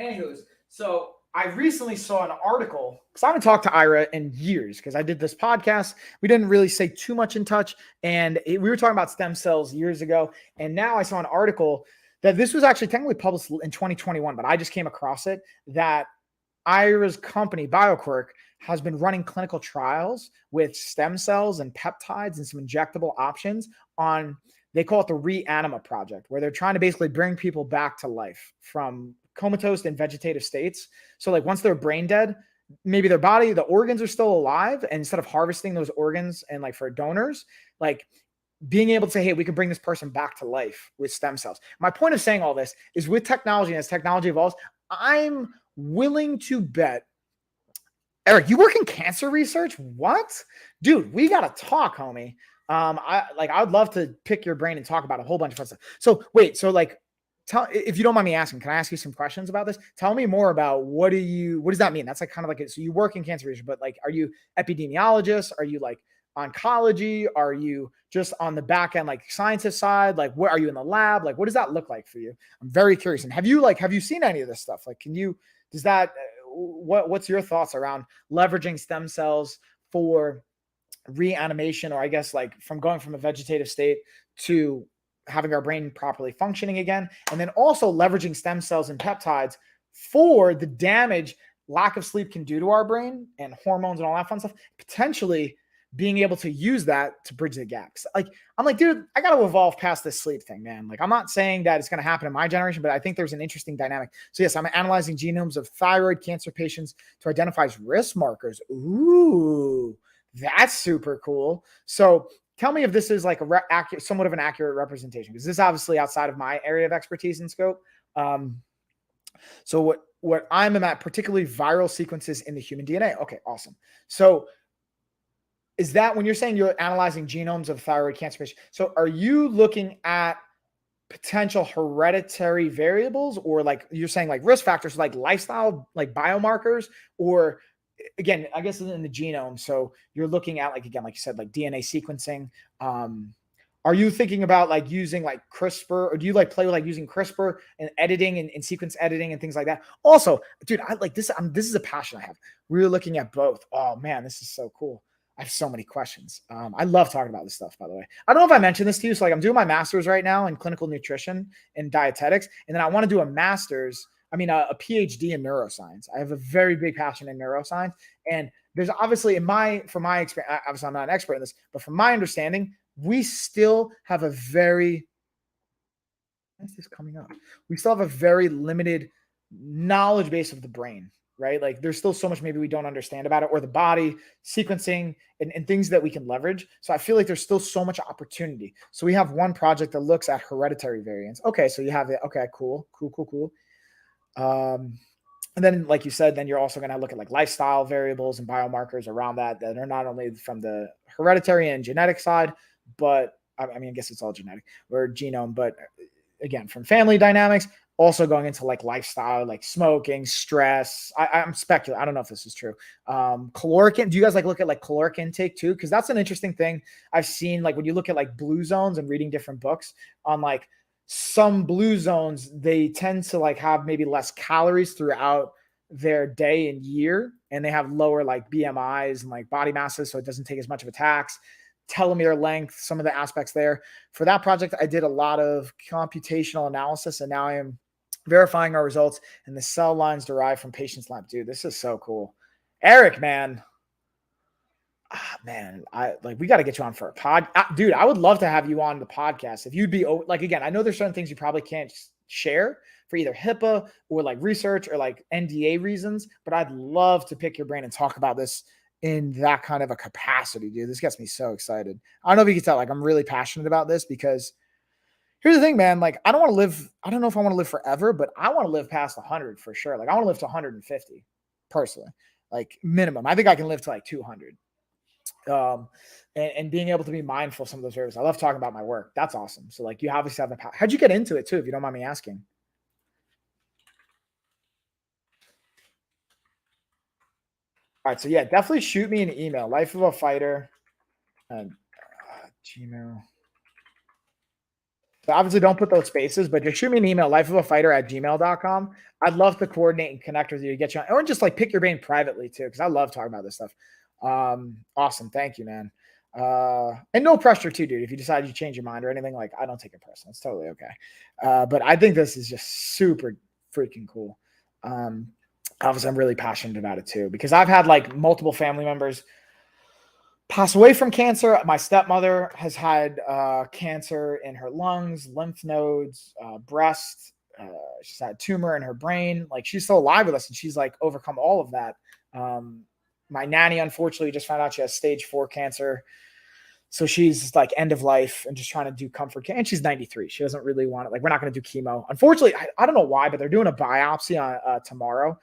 anyways, so I recently saw an article, because I haven't talked to Ira in years because I did this podcast. We didn't really stay too much in touch. And we were talking about stem cells years ago. And now I saw an article that this was actually technically published in 2021, but I just came across it, that Ira's company, BioQuark, has been running clinical trials with stem cells and peptides and some injectable options on, they call it the Reanima Project, where they're trying to basically bring people back to life from comatose and vegetative states. So like, once they're brain dead, maybe their body, the organs are still alive, and instead of harvesting those organs and like for donors, like being able to say, hey, we can bring this person back to life with stem cells. My point of saying all this is, with technology, and as technology evolves, I'm willing to bet. Eric, you work in cancer research? What? Dude, we got to talk, homie. I would love to pick your brain and talk about a whole bunch of fun stuff. So wait, so like, if you don't mind me asking, can I ask you some questions about this? Tell me more about what does that mean? That's like kind of like, so you work in cancer research, but like, are you epidemiologist? Are you like oncology? Are you just on the back end, like scientist side? Like, what are you in the lab? Like, what does that look like for you? I'm very curious. And have you seen any of this stuff? Like, what's your thoughts around leveraging stem cells for reanimation, or I guess like from going from a vegetative state to having our brain properly functioning again, and then also leveraging stem cells and peptides for the damage lack of sleep can do to our brain and hormones and all that fun stuff, potentially being able to use that to bridge the gaps. Like, I'm like, dude, I got to evolve past this sleep thing, man. Like, I'm not saying that it's going to happen in my generation, but I think there's an interesting dynamic. So yes, I'm analyzing genomes of thyroid cancer patients to identify risk markers. Ooh, that's super cool. So tell me if this is like somewhat of an accurate representation, because this is obviously outside of my area of expertise and scope. So what I'm at, particularly viral sequences in the human DNA. Okay, awesome. So is that when you're saying you're analyzing genomes of thyroid cancer patients? So are you looking at potential hereditary variables, or like you're saying like risk factors, like lifestyle, like biomarkers, or again, I guess in the genome? So you're looking at like, again, like you said, like DNA sequencing. Are you thinking about like using like CRISPR, or do you like play with like using CRISPR and editing and sequence editing and things like that? Also, dude, I like this. This is a passion I have. We're looking at both. Oh man, this is so cool. I have so many questions. I love talking about this stuff, by the way. I don't know if I mentioned this to you. So like, I'm doing my master's right now in clinical nutrition and dietetics. And then I want to do a PhD in neuroscience. I have a very big passion in neuroscience. And there's obviously from my experience, obviously I'm not an expert in this, but from my understanding, we still have a very, why is this coming up? We still have a very limited knowledge base of the brain. right? Like there's still so much maybe we don't understand about it, or the body sequencing and things that we can leverage. So I feel like there's still so much opportunity. So we have one project that looks at hereditary variants. Okay, so you have it. Okay, cool. And then, like you said, then you're also going to look at like lifestyle variables and biomarkers around that are not only from the hereditary and genetic side, but I mean, I guess it's all genetic or genome, but again, from family dynamics, also going into like lifestyle, like smoking, stress. I'm speculating. I don't know if this is true. Caloric. Do you guys like look at like caloric intake too? Because that's an interesting thing I've seen. Like when you look at like blue zones and reading different books on like some blue zones, they tend to like have maybe less calories throughout their day and year, and they have lower like BMIs and like body masses, so it doesn't take as much of a tax. Telomere length, some of the aspects there. For that project, I did a lot of computational analysis, and now I am verifying our results and the cell lines derived from patients' lab. Dude, this is so cool. Eric, man. Man, we got to get you on for a pod. Dude, I would love to have you on the podcast. If you'd be like, again, I know there's certain things you probably can't share for either HIPAA or like research or like NDA reasons, but I'd love to pick your brain and talk about this in that kind of a capacity, dude. This gets me so excited. I don't know if you can tell, like, I'm really passionate about this because here's the thing, man. Like, I don't know if I want to live forever, but I want to live past 100 for sure. Like, I want to live to 150 personally, like minimum. I think I can live to like 200. And being able to be mindful of some of those areas. I love talking about my work. That's awesome. So like you obviously have the power. How'd you get into it too, if you don't mind me asking? All right. So yeah, definitely shoot me an email, Life of a Fighter and Gmail. So obviously don't put those spaces, but just shoot me an email, lifeofafighter@gmail.com. I'd love to coordinate and connect with you, get you on, or just like pick your brain privately too, because I love talking about this stuff. Awesome. Thank you, man. And no pressure too, dude. If you decide you change your mind or anything, like I don't take it personal. It's totally okay. But I think this is just super freaking cool. Obviously I'm really passionate about it too, because I've had like multiple family members pass away from cancer. My stepmother has had cancer in her lungs, lymph nodes, breast. She's had a tumor in her brain. Like she's still alive with us, and she's like overcome all of that. My nanny, unfortunately, just found out she has stage 4 cancer. So she's like end of life and just trying to do comfort care. And she's 93. She doesn't really want it. Like we're not going to do chemo. Unfortunately, I don't know why, but they're doing a biopsy on tomorrow.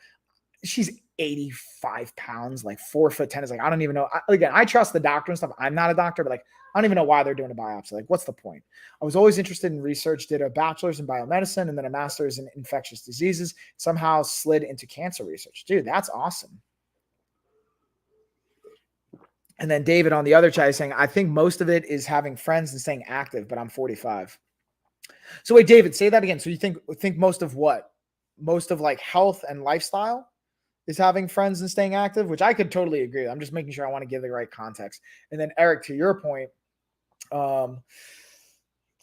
She's 85 pounds, like 4'10" is like, I don't even know. Again, I trust the doctor and stuff. I'm not a doctor, but like, I don't even know why they're doing a biopsy. Like, what's the point? I was always interested in research, did a bachelor's in biomedicine and then a master's in infectious diseases, somehow slid into cancer research. Dude, that's awesome. And then David on the other chat is saying, I think most of it is having friends and staying active, but I'm 45. So wait, David, say that again. So you think most of what? Most of like health and lifestyle is having friends and staying active, which I could totally agree with. I'm just making sure I want to give the right context. And then Eric, to your point,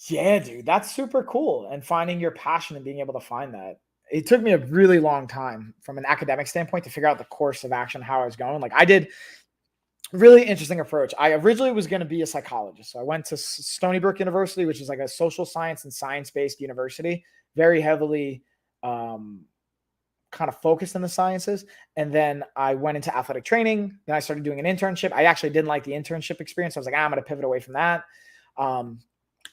yeah, dude, that's super cool. And finding your passion and being able to find that. It took me a really long time from an academic standpoint to figure out the course of action, how I was going. Like I did really interesting approach. I originally was going to be a psychologist. So I went to Stony Brook University, which is like a social science and science-based university, very heavily kind of focused in the sciences. And then I went into athletic training. Then I started doing an internship. I actually didn't like the internship experience. I was like, I'm going to pivot away from that.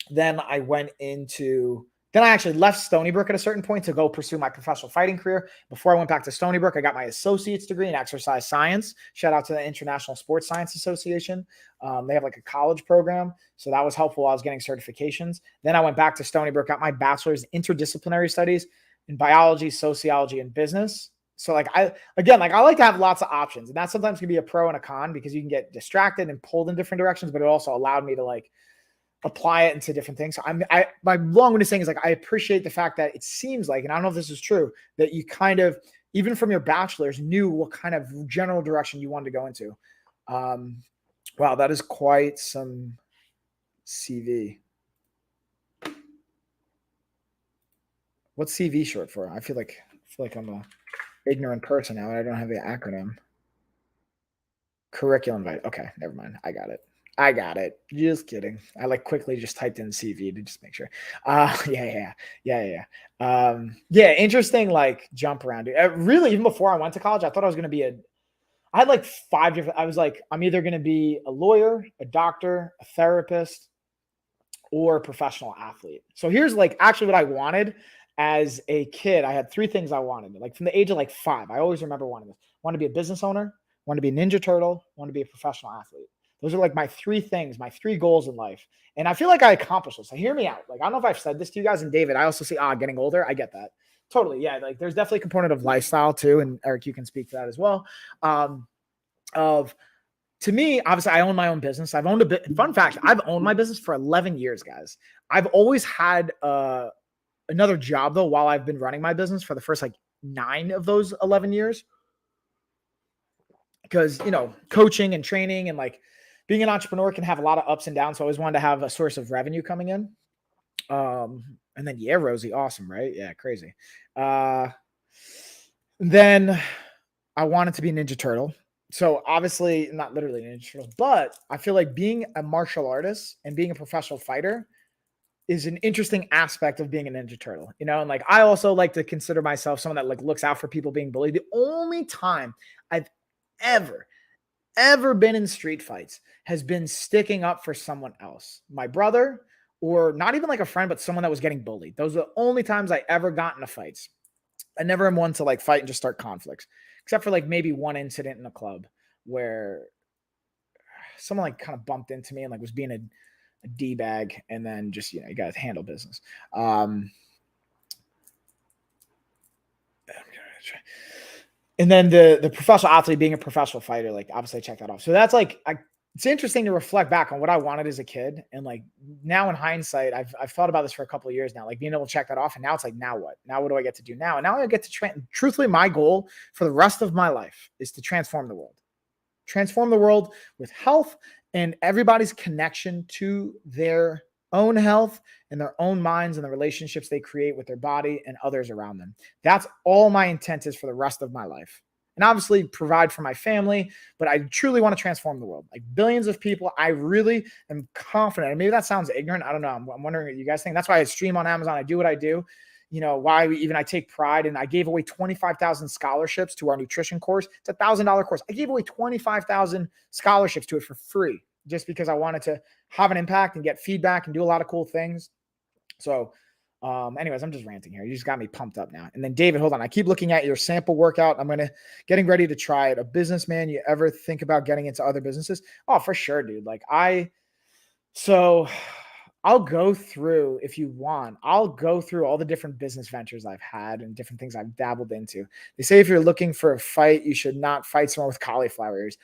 Then I actually left Stony Brook at a certain point to go pursue my professional fighting career. Before I went back to Stony Brook, I got my associate's degree in exercise science. Shout out to the International Sports Science Association. They have like a college program. So that was helpful while I was getting certifications. Then I went back to Stony Brook, got my bachelor's in interdisciplinary studies in biology, sociology, and business. So like I like to have lots of options, and that sometimes can be a pro and a con because you can get distracted and pulled in different directions, but it also allowed me to like apply it into different things. So my long-winded saying is like, I appreciate the fact that it seems like, and I don't know if this is true, that you kind of, even from your bachelor's, knew what kind of general direction you wanted to go into. Wow, that is quite some CV. What's CV short for? I feel like I'm a ignorant person now and I don't have the acronym. Curriculum invite. Okay, never mind. I got it. I got it. Just kidding. I like quickly just typed in CV to just make sure. Yeah. Interesting. Like jump around. Really, even before I went to college, I thought I was going to be I had like 5 different. I was like, I'm either going to be a lawyer, a doctor, a therapist, or a professional athlete. So here's like actually what I wanted as a kid. I had 3 things I wanted. Like from the age of like 5, I always remember wanting this. I wanted to be a business owner, wanted to be a Ninja Turtle, wanted to be a professional athlete. Those are like my 3 things, my 3 goals in life. And I feel like I accomplished this. So hear me out. Like, I don't know if I've said this to you guys. And David, I also see, getting older. I get that. Totally. Yeah. Like there's definitely a component of lifestyle too. And Eric, you can speak to that as well. To me, obviously, I own my own business. I've owned a bit. Fun fact, I've owned my business for 11 years, guys. I've always had another job, though, while I've been running my business for the first like 9 of those 11 years. Because, coaching and training and like being an entrepreneur can have a lot of ups and downs. So I always wanted to have a source of revenue coming in. And then, yeah, Rosie, awesome, right? Yeah, crazy. Then I wanted to be a Ninja Turtle. So obviously not literally an Ninja Turtle, but I feel like being a martial artist and being a professional fighter is an interesting aspect of being a Ninja Turtle, and like, I also like to consider myself someone that like looks out for people being bullied. The only time I've ever been in street fights has been sticking up for someone else, my brother, or not even like a friend, but someone that was getting bullied. Those are the only times I ever got into fights. I never am one to like fight and just start conflicts, except for like maybe one incident in a club where someone like kind of bumped into me and like was being a D-bag, and then just, you got to handle business. And then the professional athlete, being a professional fighter, like obviously I check that off. So that's like, it's interesting to reflect back on what I wanted as a kid. And like now in hindsight, I've thought about this for a couple of years now, like being able to check that off. And now it's like, now what? Now what do I get to do now? And now I get to truthfully, my goal for the rest of my life is to transform the world. Transform the world with health and everybody's connection to their own health and their own minds and the relationships they create with their body and others around them. That's all my intent is for the rest of my life. And obviously provide for my family, but I truly want to transform the world. Like billions of people, I really am confident. And maybe that sounds ignorant. I don't know. I'm wondering what you guys think. That's why I stream on Amazon. I do what I do. Why I take pride. And I gave away 25,000 scholarships to our nutrition course. It's $1,000 course. I gave away 25,000 scholarships to it for free, just because I wanted to have an impact and get feedback and do a lot of cool things. So anyways, I'm just ranting here. You just got me pumped up now. And then David, hold on. I keep looking at your sample workout. I'm getting ready to try it. A businessman, you ever think about getting into other businesses? Oh, for sure, dude. I'll go through, if you want, I'll go through all the different business ventures I've had and different things I've dabbled into. They say if you're looking for a fight, you should not fight someone with cauliflower ears.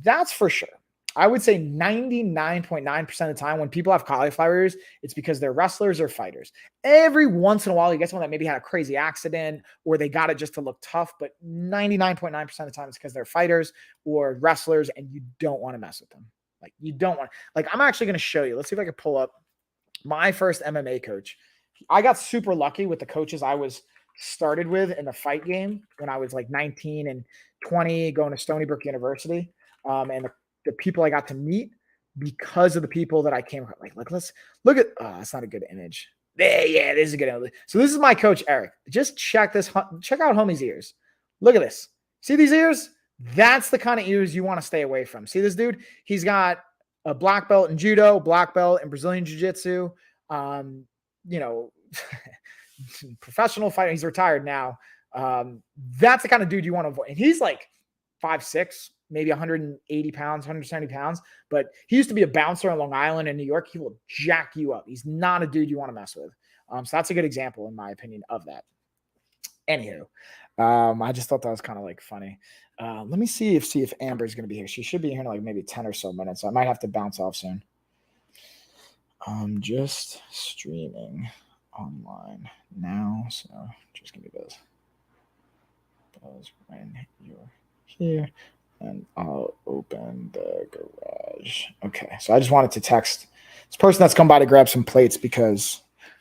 That's for sure. I would say 99.9% of the time when people have cauliflower ears, it's because they're wrestlers or fighters. Every once in a while, you get someone that maybe had a crazy accident or they got it just to look tough, but 99.9% of the time it's because they're fighters or wrestlers and you don't want to mess with them. Like you don't want, like I'm actually going to show you. Let's see if I can pull up my first MMA coach. I got super lucky with the coaches I was started with in the fight game when I was like 19 and 20 going to Stony Brook University. And the people I got to meet because of the people that I came across. Like let's look at, that's not a good image. Yeah, this is a good image. So this is my coach, Eric. Just check out homie's ears. Look at this. See these ears? That's the kind of ears you want to stay away from. See this dude? He's got a black belt in judo, black belt in Brazilian jiu-jitsu, professional fighter. He's retired now. That's the kind of dude you want to avoid. And he's like 5'6", maybe 180 pounds, 170 pounds. But he used to be a bouncer on Long Island in New York. He will jack you up. He's not a dude you want to mess with. So that's a good example, in my opinion, of that. Anywho, I just thought that was kind of like funny. Let me see if Amber's going to be here. She should be here in like maybe 10 or so minutes. So I might have to bounce off soon. I'm just streaming online now. So just give me this. Buzz when you're here. And I'll open the garage. Okay. So I just wanted to text this person that's come by to grab some plates because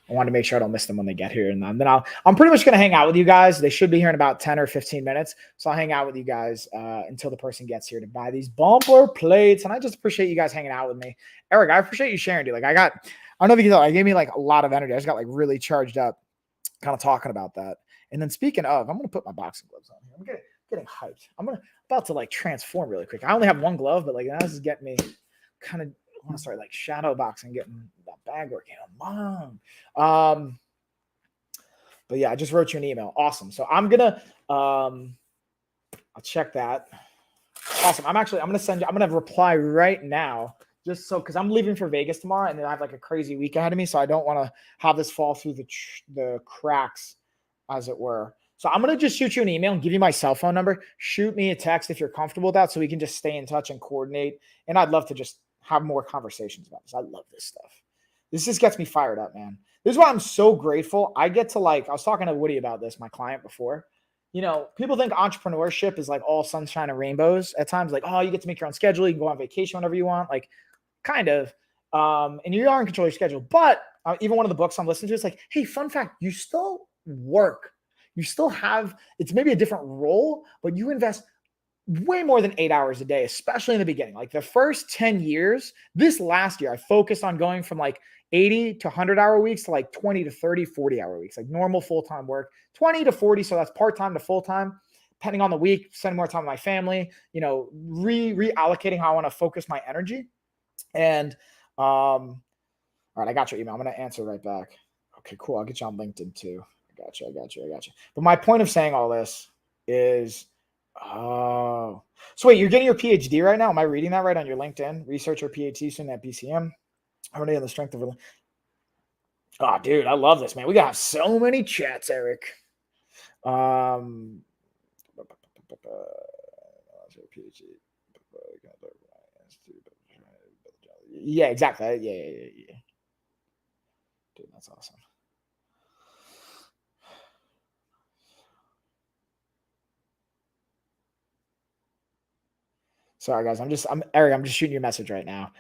I wanted to make sure I don't miss them when they get here. And then I'm pretty much going to hang out with you guys. They should be here in about 10 or 15 minutes. So I'll hang out with you guys until the person gets here to buy these bumper plates. And I just appreciate you guys hanging out with me. Eric, I appreciate you sharing, dude. Like I don't know if you can tell, I gave me like a lot of energy. I just got like really charged up kind of talking about that. And then speaking of, I'm going to put my boxing gloves on here. I'm getting hyped. About to like transform really quick. I only have one glove, but like this is getting me kind of, I want to start like shadow boxing, getting that bag working on. But yeah, I just wrote you an email. Awesome. So I'm gonna I'll check that. Awesome. I'm gonna reply right now, just so because I'm leaving for Vegas tomorrow, and then I have like a crazy week ahead of me, so I don't want to have this fall through the cracks, as it were. So I'm gonna just shoot you an email and give you my cell phone number. Shoot me a text if you're comfortable with that, so we can just stay in touch and coordinate. And I'd love to just have more conversations about this. I love this stuff. This just gets me fired up, man. This is why I'm so grateful. I get to I was talking to Woody about this, my client before. People think entrepreneurship is like all sunshine and rainbows at times. Like, oh, you get to make your own schedule. You can go on vacation whenever you want. Like, kind of. And you are in control of your schedule. But even one of the books I'm listening to is like, hey, fun fact, you still work. You still have, it's maybe a different role, but you invest way more than 8 hours a day, especially in the beginning. Like the first 10 years, this last year, I focused on going from like 80 to 100-hour weeks to like 20 to 30, 40-hour weeks, like normal full-time work, 20 to 40. So that's part-time to full-time, depending on the week, spending more time with my family, reallocating how I want to focus my energy. And, all right, I got your email. I'm going to answer right back. Okay, cool. I'll get you on LinkedIn too. I got you. But my point of saying all this is, so wait, you're getting your PhD right now? Am I reading that right on your LinkedIn? Researcher PhD soon at BCM. Already on the strength of. Oh, dude, I love this, man. We got so many chats, Eric. Yeah, exactly. Yeah. Dude, that's awesome. Sorry, guys. I'm Eric. I'm just shooting you a message right now.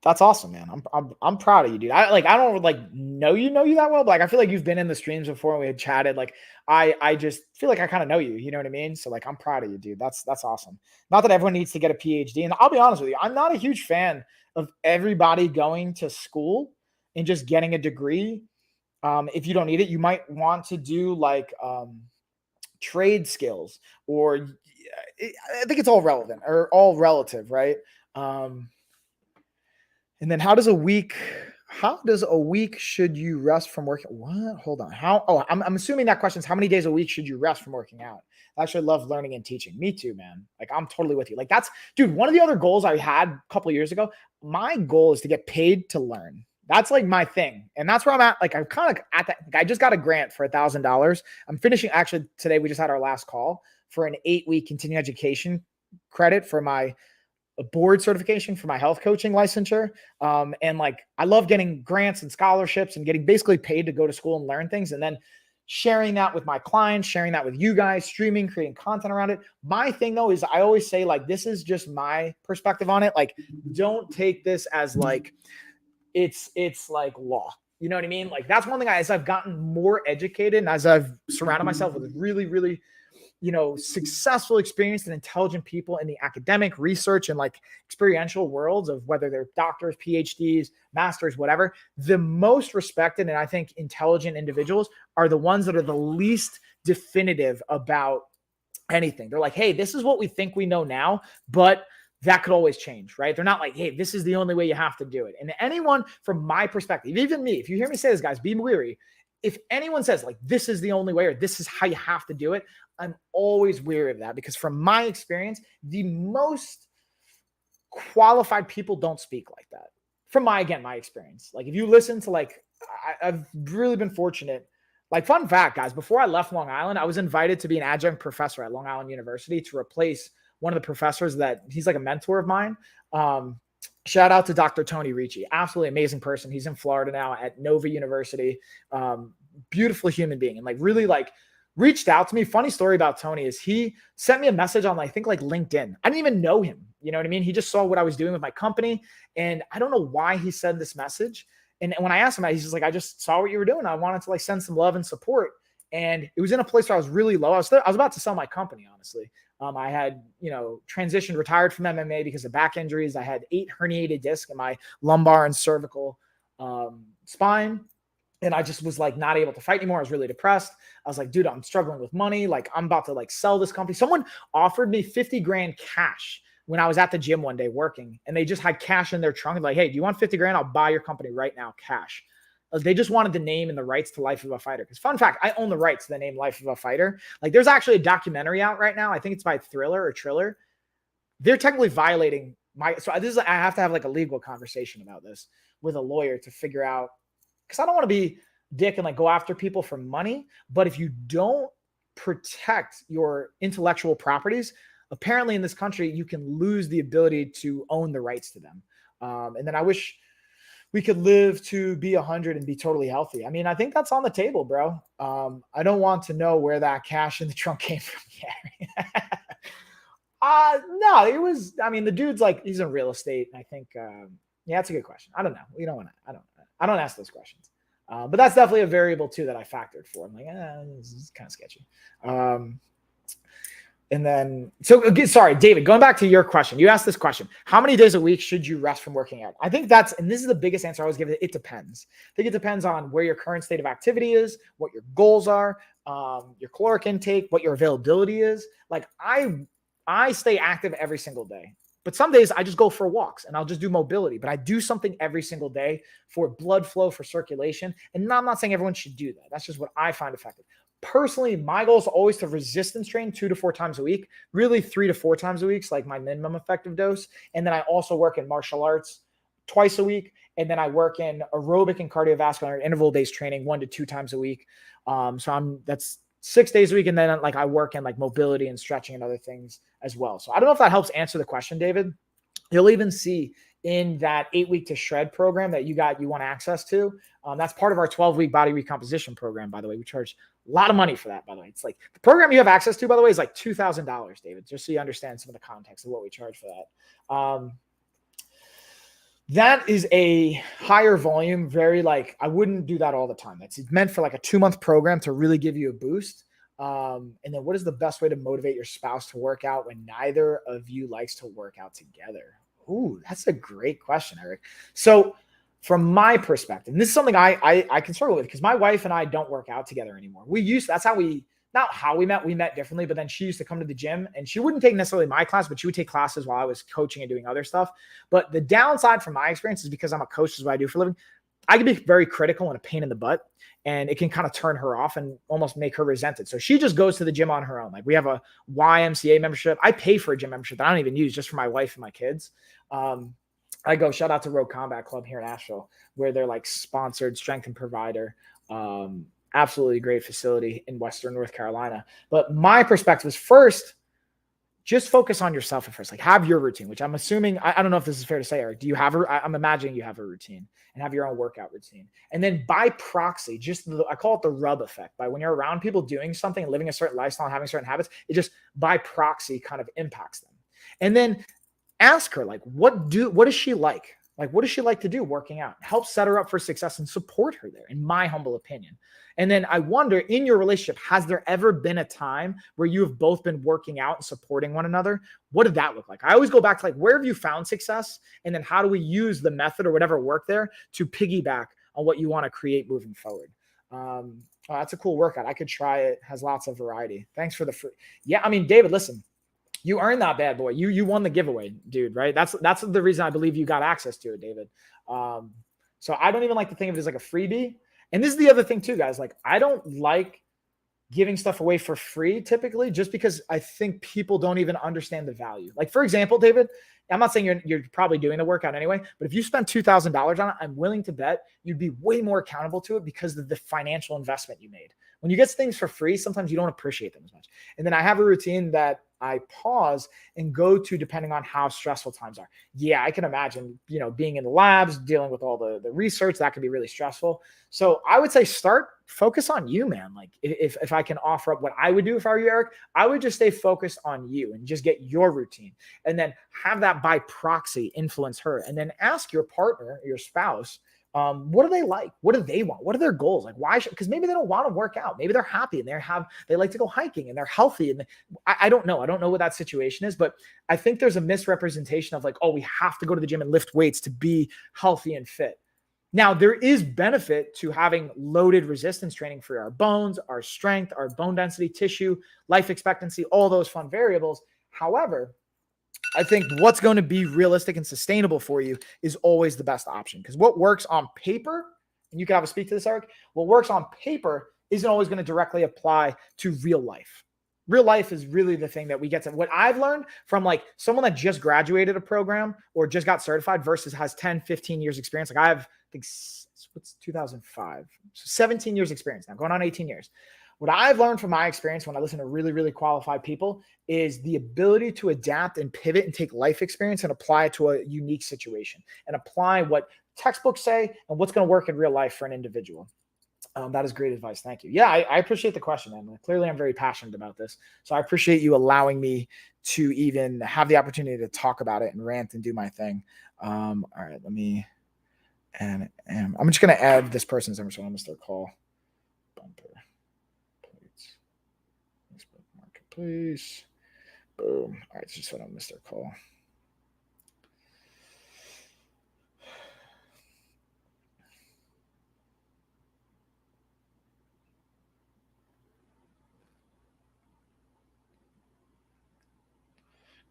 That's awesome, man. I'm proud of you, dude. I don't know you that well, but I feel like you've been in the streams before and we had chatted. I just feel like I kind of know you. You know what I mean? So I'm proud of you, dude. That's awesome. Not that everyone needs to get a PhD, and I'll be honest with you, I'm not a huge fan of everybody going to school and just getting a degree. If you don't need it, you might want to do trade skills, or I think it's all relevant or all relative, right? And then how does a week should you rest from working? What? Hold on. I'm assuming that question is how many days a week should you rest from working out? I actually love learning and teaching. Me too, man. I'm totally with you. Dude, one of the other goals I had a couple of years ago, my goal is to get paid to learn. That's my thing. And that's where I'm at. I'm kind of at that. I just got a grant for $1,000. I'm finishing, actually today, we just had our last call for an 8-week continuing education credit for my board certification for my health coaching licensure. And I love getting grants and scholarships and getting basically paid to go to school and learn things. And then sharing that with my clients, sharing that with you guys, streaming, creating content around it. My thing though, is I always say this is just my perspective on it. Don't take this as it's law. You know what I mean? That's one thing as I've gotten more educated and as I've surrounded myself with really, really, successful, experienced and intelligent people in the academic research and experiential worlds of whether they're doctors, PhDs, masters, whatever, the most respected and I think intelligent individuals are the ones that are the least definitive about anything. They're hey, this is what we think we know now, but that could always change, right? They're not hey, this is the only way you have to do it. And anyone from my perspective, even me, if you hear me say this, guys, be weary. If anyone says this is the only way or this is how you have to do it, I'm always weary of that because from my experience, the most qualified people don't speak like that. From my experience. If you listen to I've really been fortunate. Fun fact, guys, before I left Long Island, I was invited to be an adjunct professor at Long Island University to replace one of the professors that he's a mentor of mine. Shout out to Dr. Tony Ricci. Absolutely amazing person. He's in Florida now at Nova University. Beautiful human being. And really reached out to me. Funny story about Tony is he sent me a message on I think LinkedIn. I didn't even know him. You know what I mean? He just saw what I was doing with my company. And I don't know why he sent this message. And when I asked him, he's just like, I just saw what you were doing. I wanted to like send some love and support. And it was in a place where I was really low. I was about to sell my company, honestly. I had, transitioned, retired from MMA because of back injuries. I had 8 herniated discs in my lumbar and cervical spine. And I just was like not able to fight anymore. I was really depressed. I was like, dude, I'm struggling with money. Like I'm about to like sell this company. Someone offered me 50 grand cash when I was at the gym one day working, and they just had cash in their trunk. Like, hey, do you want 50 grand? I'll buy your company right now, cash. They just wanted the name and the rights to Life of a Fighter. Because fun fact, I own the rights to the name Life of a Fighter. Like there's actually a documentary out right now. I think it's by Triller. They're technically violating I have to have like a legal conversation about this with a lawyer to figure out, because I don't want to be dick and like go after people for money. But if you don't protect your intellectual properties, apparently in this country, you can lose the ability to own the rights to them. And then I wish we could live to be 100 and be totally healthy. I mean, I think that's on the table, bro. I don't want to know where that cash in the trunk came from. No, it was, I mean, the dude's like, he's in real estate. And I think, that's a good question. I don't know. You don't want to, I don't ask those questions. But that's definitely a variable too that I factored for. I'm like, this is kind of sketchy. And then, sorry, David, going back to your question, you asked this question, how many days a week should you rest from working out? I think and this is the biggest answer I always give, it depends. I think it depends on where your current state of activity is, what your goals are, your caloric intake, what your availability is. Like I stay active every single day, but some days I just go for walks and I'll just do mobility, but I do something every single day for blood flow, for circulation. And I'm not saying everyone should do that. That's just what I find effective. Personally, my goal is always to resistance train 2 to 4 times a week, really 3 to 4 times a week is like my minimum effective dose. And then I also work in martial arts twice a week. And then I work in aerobic and cardiovascular interval-based training 1 to 2 times a week. That's 6 days a week. And then like I work in like mobility and stretching and other things as well. So I don't know if that helps answer the question, David. You'll even see in that 8-week to shred program that you want access to. That's part of our 12-week body recomposition program, by the way. We charge a lot of money for that, by the way. It's like the program you have access to, by the way, is like $2,000, David, just so you understand some of the context of what we charge for that. That is a higher volume, very like, I wouldn't do that all the time. It's meant for like a 2-month program to really give you a boost. And then what is the best way to motivate your spouse to work out when neither of you likes to work out together? Ooh, that's a great question, Eric. So from my perspective, and this is something I can struggle with because my wife and I don't work out together anymore. Not how we met differently, but then she used to come to the gym and she wouldn't take necessarily my class, but she would take classes while I was coaching and doing other stuff. But the downside from my experience is because I'm a coach, this is what I do for a living. I can be very critical and a pain in the butt, and it can kind of turn her off and almost make her resent it. So she just goes to the gym on her own. Like we have a YMCA membership. I pay for a gym membership that I don't even use, just for my wife and my kids. I go shout out to Rogue Combat Club here in Asheville, where they're like sponsored strength and provider. Absolutely great facility in Western North Carolina. But my perspective is first, just focus on yourself at first. Like have your routine, which I'm assuming, I don't know if this is fair to say, Eric, I'm imagining you have a routine and have your own workout routine. And then by proxy, I call it the rub effect. By when you're around people doing something and living a certain lifestyle and having certain habits, it just by proxy kind of impacts them. And then ask her, like, what does she like? Like, what does she like to do working out? Help set her up for success and support her there, in my humble opinion. And then I wonder, in your relationship, has there ever been a time where you have both been working out and supporting one another? What did that look like? I always go back to like, where have you found success? And then how do we use the method or whatever worked there to piggyback on what you want to create moving forward? That's a cool workout. I could try it. Has lots of variety. Thanks for the free. Yeah, I mean, David, listen, you earned that bad boy. You won the giveaway, dude, right? That's the reason I believe you got access to it, David. So I don't even like to think of it as like a freebie. And this is the other thing too, guys. Like, I don't like giving stuff away for free typically, just because I think people don't even understand the value. Like, for example, David, I'm not saying you're probably doing the workout anyway, but if you spend $2,000 on it, I'm willing to bet you'd be way more accountable to it because of the financial investment you made. When you get things for free, sometimes you don't appreciate them as much. And then I have a routine that I pause and go to depending on how stressful times are. Yeah, I can imagine, being in the labs, dealing with all the research, that can be really stressful. So I would say focus on you, man. Like if I can offer up what I would do if I were you, Eric, I would just stay focused on you and just get your routine and then have that by proxy influence her. And then ask your partner, your spouse, What do they like? What do they want? What are their goals? Like, why should, because maybe they don't want to work out. Maybe they're happy and they like to go hiking and they're healthy. And I don't know. I don't know what that situation is, but I think there's a misrepresentation of like, oh, we have to go to the gym and lift weights to be healthy and fit. Now, there is benefit to having loaded resistance training for our bones, our strength, our bone density, tissue, life expectancy, all those fun variables. However, I think what's going to be realistic and sustainable for you is always the best option, because what works on paper, and you can have a speak to this, Eric, what works on paper isn't always going to directly apply to real life. Real life is really the thing that we get to. What I've learned from like someone that just graduated a program or just got certified versus has 10, 15 years experience. Like I have, I think what's 2005, so 17 years experience now, going on 18 years. What I've learned from my experience when I listen to really, really qualified people is the ability to adapt and pivot and take life experience and apply it to a unique situation and apply what textbooks say and what's going to work in real life for an individual. That is great advice. Thank you. Yeah, I appreciate the question, Emily. Clearly, I'm very passionate about this. So I appreciate you allowing me to even have the opportunity to talk about it and rant and do my thing. All right, let me, and I'm just going to add this person's number so I don't miss their call. Bumper. Facebook Marketplace. Boom. All right, just so I don't miss their call.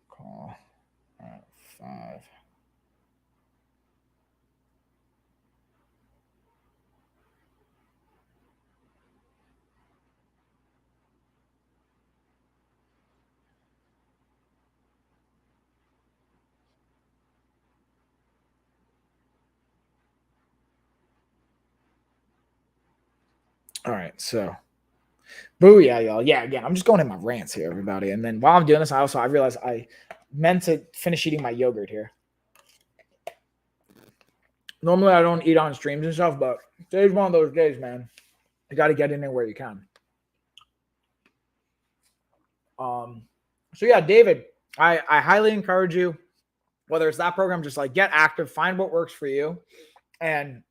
Call. All right, 5. All right, so booyah, y'all. Yeah, again, I'm just going in my rants here, everybody. And then while I'm doing this, I realized I meant to finish eating my yogurt here. Normally, I don't eat on streams and stuff, but today's one of those days, man. You got to get in there where you can. So yeah, David, I highly encourage you, whether it's that program, just like get active, find what works for you, and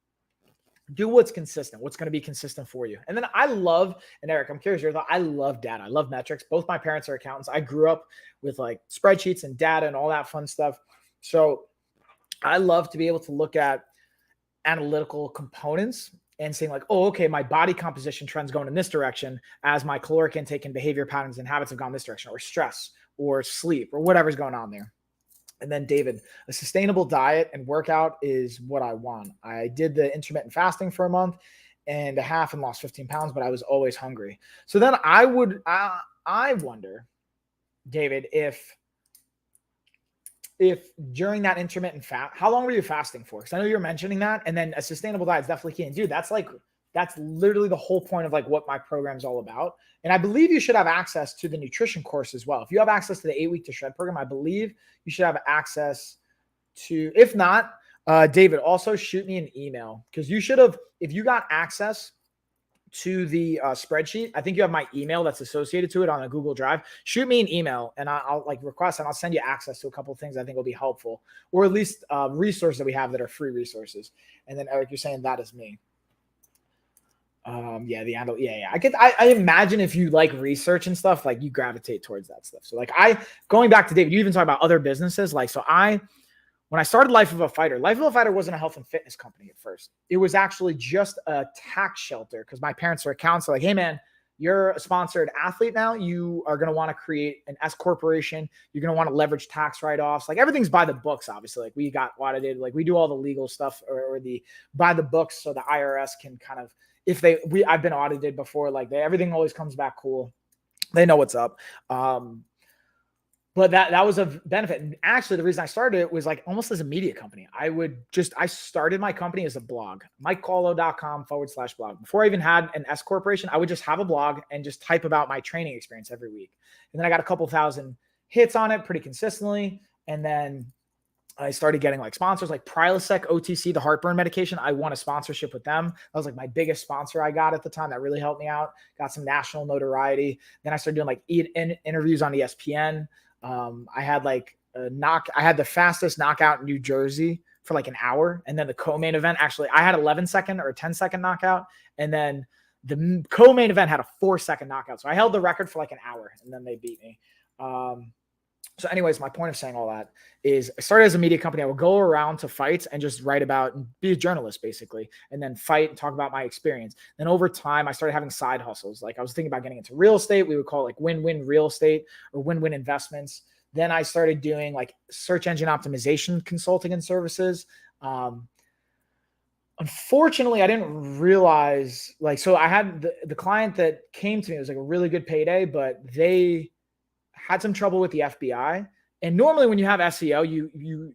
do what's consistent, what's going to be consistent for you. And then I love, and Eric, I'm curious, I love data. I love metrics. Both my parents are accountants. I grew up with like spreadsheets and data and all that fun stuff. So I love to be able to look at analytical components and saying like, oh, okay, my body composition trends going in this direction as my caloric intake and behavior patterns and habits have gone this direction, or stress or sleep or whatever's going on there. And then David, a sustainable diet and workout is what I want. I did the intermittent fasting for a month and a half and lost 15 pounds, but I was always hungry. So then I wonder, David, if during that intermittent fast, how long were you fasting for? Because I know you're mentioning that. And then a sustainable diet is definitely key. And dude, that's literally the whole point of like what my program is all about. And I believe you should have access to the nutrition course as well. If you have access to the 8-week to shred program, I believe you should have access to, if not, David, also shoot me an email, because you should have, if you got access to the spreadsheet, I think you have my email that's associated to it on a Google Drive. Shoot me an email and I'll like request, and I'll send you access to a couple of things I think will be helpful, or at least resources that we have that are free resources. And then Eric, you're saying that is me. I imagine if you like research and stuff, like you gravitate towards that stuff. So like going back to David, you even talk about other businesses. Like, so when I started Life of a Fighter wasn't a health and fitness company at first. It was actually just a tax shelter, because my parents are accountants. So like, hey man, you're a sponsored athlete now. You are going to want to create an S corporation. You're going to want to leverage tax write-offs. Like everything's by the books, obviously. Like we got audited. Like we do all the legal stuff or the by the books, so the IRS can kind of, I've been audited before, like everything always comes back cool. They know what's up. But that was a benefit. And actually the reason I started it was like almost as a media company. I started my company as a blog, mikecaulo.com/blog. Before I even had an S corporation, I would just have a blog and just type about my training experience every week. And then I got a couple thousand hits on it pretty consistently. And then I started getting like sponsors like Prilosec OTC, the heartburn medication. I won a sponsorship with them. That was like my biggest sponsor I got at the time. That really helped me out. Got some national notoriety. Then I started doing like interviews on ESPN. I had like I had the fastest knockout in New Jersey for like an hour. And then the co-main event, actually, I had 11-second or 10-second knockout. And then the co-main event had a 4-second knockout. So I held the record for like an hour and then they beat me. So anyways, my point of saying all that is I started as a media company. I would go around to fights and just write about and be a journalist basically, and then fight and talk about my experience. Then over time, I started having side hustles. Like I was thinking about getting into real estate. We would call it like win-win real estate or win-win investments. Then I started doing like search engine optimization consulting and services. Unfortunately, I didn't realize so I had the client that came to me, it was like a really good payday, but they had some trouble with the FBI. And normally when you have SEO, you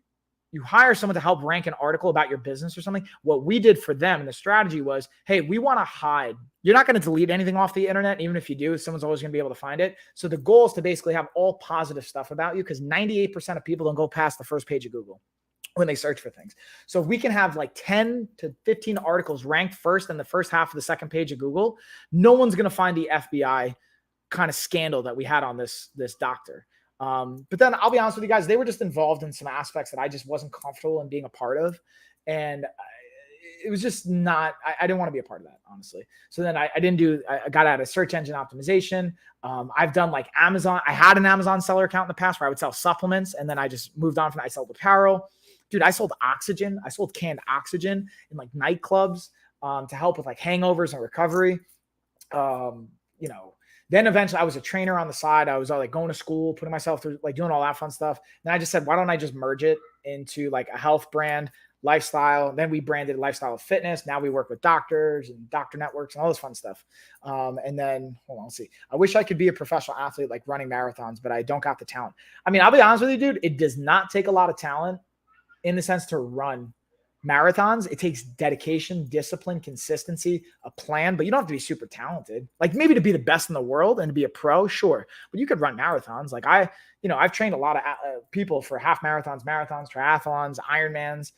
hire someone to help rank an article about your business or something. What we did for them and the strategy was, hey, we want to hide. You're not going to delete anything off the internet. Even if you do, someone's always going to be able to find it. So the goal is to basically have all positive stuff about you, because 98% of people don't go past the first page of Google when they search for things. So if we can have like 10 to 15 articles ranked first in the first half of the second page of Google, no one's going to find the FBI kind of scandal that we had on this doctor. But then I'll be honest with you guys, they were just involved in some aspects that I just wasn't comfortable in being a part of. And it was just not, I didn't want to be a part of that, honestly. So then I got out of search engine optimization. I've done like Amazon. I had an Amazon seller account in the past where I would sell supplements. And then I just moved on from that. I sold apparel. Dude, I sold oxygen. I sold canned oxygen in like nightclubs to help with like hangovers and recovery. Then eventually I was a trainer on the side. I was like going to school, putting myself through, like doing all that fun stuff. Then I just said, why don't I just merge it into like a health brand, lifestyle. Then we branded Lifestyle of Fitness. Now we work with doctors and doctor networks and all this fun stuff. And then hold on, let's see. I wish I could be a professional athlete, like running marathons, but I don't got the talent. I mean, I'll be honest with you, dude, it does not take a lot of talent in the sense to run marathons. It takes dedication, discipline, consistency, a plan, but you don't have to be super talented. Like maybe to be the best in the world and to be a pro, sure, but you could run marathons. Like I've trained a lot of people for half marathons, triathlons, Ironmans.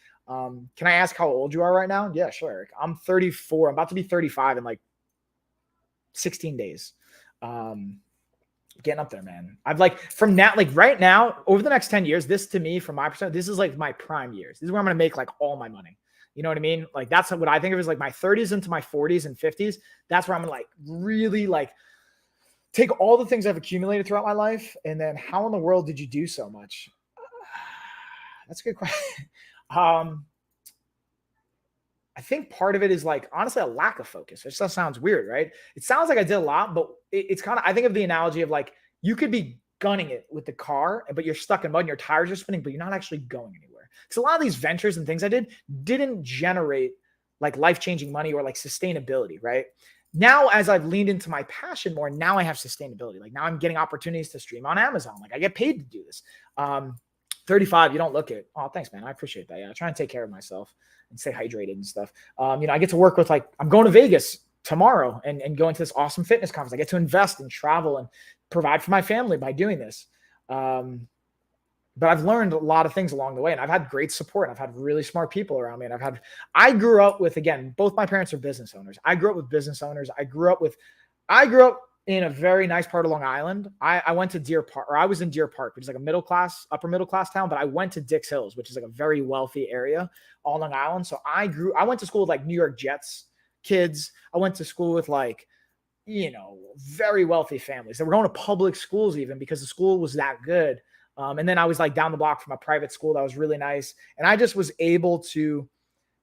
Can I ask how old you are right now? Yeah, sure, Eric. I'm 34. I'm about to be 35 in like 16 days. Getting up there, man. I've like from now, like right now, over the next 10 years, this to me, from my perspective, this is like my prime years. This is where I'm going to make like all my money. You know what I mean? Like that's what I think of as like my 30s into my 40s and 50s. That's where I'm going to like really like take all the things I've accumulated throughout my life. And then how in the world did you do so much? That's a good question. I think part of it is like, honestly, a lack of focus. It just sounds weird, right? It sounds like I did a lot, but it's kind of, I think of the analogy of like, you could be gunning it with the car, but you're stuck in mud and your tires are spinning, but you're not actually going anywhere. Because a lot of these ventures and things I did didn't generate like life-changing money or like sustainability, right? Now, as I've leaned into my passion more, now I have sustainability. Like now I'm getting opportunities to stream on Amazon. Like I get paid to do this. 35, you don't look it. Oh, thanks, man. I appreciate that. Yeah, I try and take care of myself and stay hydrated and stuff. I get to work with like, I'm going to Vegas tomorrow and going to this awesome fitness conference. I get to invest and travel and provide for my family by doing this. But I've learned a lot of things along the way, and I've had great support. I've had really smart people around me, and I grew up with, again, both my parents are business owners. I grew up with business owners. I grew up in a very nice part of Long Island. I went to Deer Park, or I was in Deer Park, which is like a upper middle class town, but I went to Dix Hills, which is like a very wealthy area on Long Island. So I went to school with like New York Jets kids. I went to school with like, very wealthy families. They were going to public schools even because the school was that good. And then I was like down the block from a private school that was really nice. And I just was able to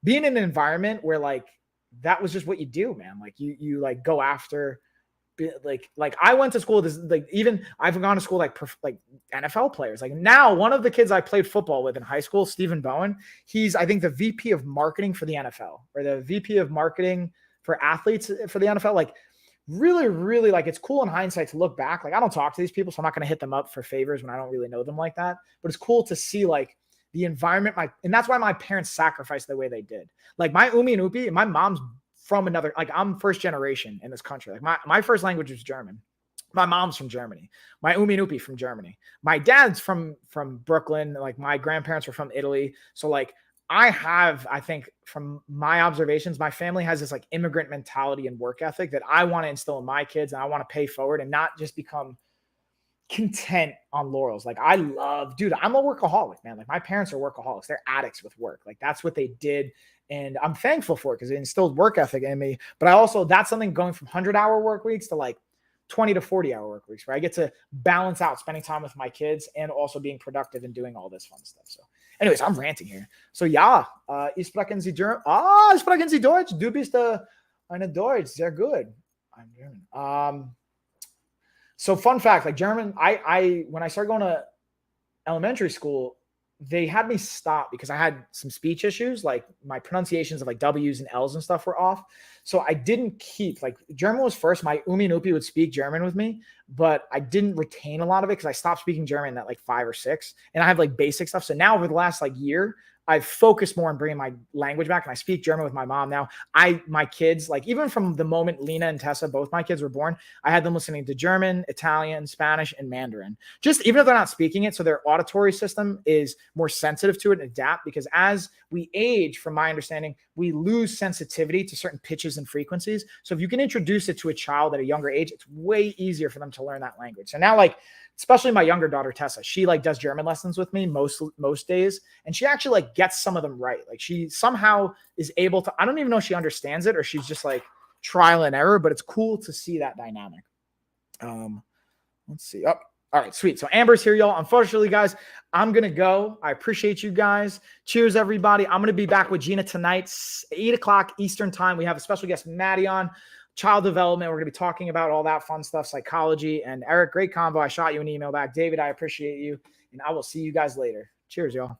be in an environment where like, that was just what you do, man. Like you like go after, like I went to school, even I've gone to school like NFL players. Like now, one of the kids I played football with in high school, Stephen Bowen, he's I think the VP of marketing for the NFL, or the VP of marketing for athletes for the NFL. Like really, really, like it's cool in hindsight to look back. Like I don't talk to these people, so I'm not going to hit them up for favors when I don't really know them like that. But it's cool to see like the environment, and that's why my parents sacrificed the way they did. Like my Umi and Upi, my mom's from another, like I'm first generation in this country. Like my first language was German. My mom's from Germany. My Umi and Upi from Germany. My dad's from Brooklyn. Like my grandparents were from Italy. So like I think from my observations, my family has this like immigrant mentality and work ethic that I want to instill in my kids, and I want to pay forward and not just become content on laurels. Like I'm a workaholic, man. Like my parents are workaholics. They're addicts with work. Like that's what they did. And I'm thankful for it because it instilled work ethic in me. But I also, that's something going from 100-hour work weeks to like 20 to 40-hour work weeks, where I get to balance out spending time with my kids and also being productive and doing all this fun stuff. So anyways, I'm ranting here. So ja, ich sprechen Sie German. Sprechen Sie Deutsch? Du bist eine Deutsch. Sehr good. I'm German. So fun fact, like German, I when I started going to elementary school, they had me stop because I had some speech issues. Like my pronunciations of like W's and L's and stuff were off. So I didn't keep, like German was first. My Umi and Upi would speak German with me, but I didn't retain a lot of it because I stopped speaking German at like 5 or 6. And I have like basic stuff. So now over the last like year, I've focused more on bringing my language back, and I speak German with my mom now. My kids, like even from the moment Lena and Tessa, both my kids were born, I had them listening to German, Italian, Spanish, and Mandarin. Just even if they're not speaking it, so their auditory system is more sensitive to it and adapt, because as we age, from my understanding, we lose sensitivity to certain pitches and frequencies. So if you can introduce it to a child at a younger age, it's way easier for them to learn that language. So now, like, especially my younger daughter, Tessa, she like does German lessons with me most days. And she actually like gets some of them right. Like she somehow is able to, I don't even know if she understands it or she's just like trial and error, but it's cool to see that dynamic. Let's see. Oh, all right, sweet. So Amber's here, y'all. Unfortunately, guys, I'm going to go. I appreciate you guys. Cheers, everybody. I'm going to be back with Gina tonight, 8 o'clock Eastern time. We have a special guest, Maddie, on child development. We're going to be talking about all that fun stuff, psychology. And Eric, great convo. I shot you an email back. David, I appreciate you. And I will see you guys later. Cheers, y'all.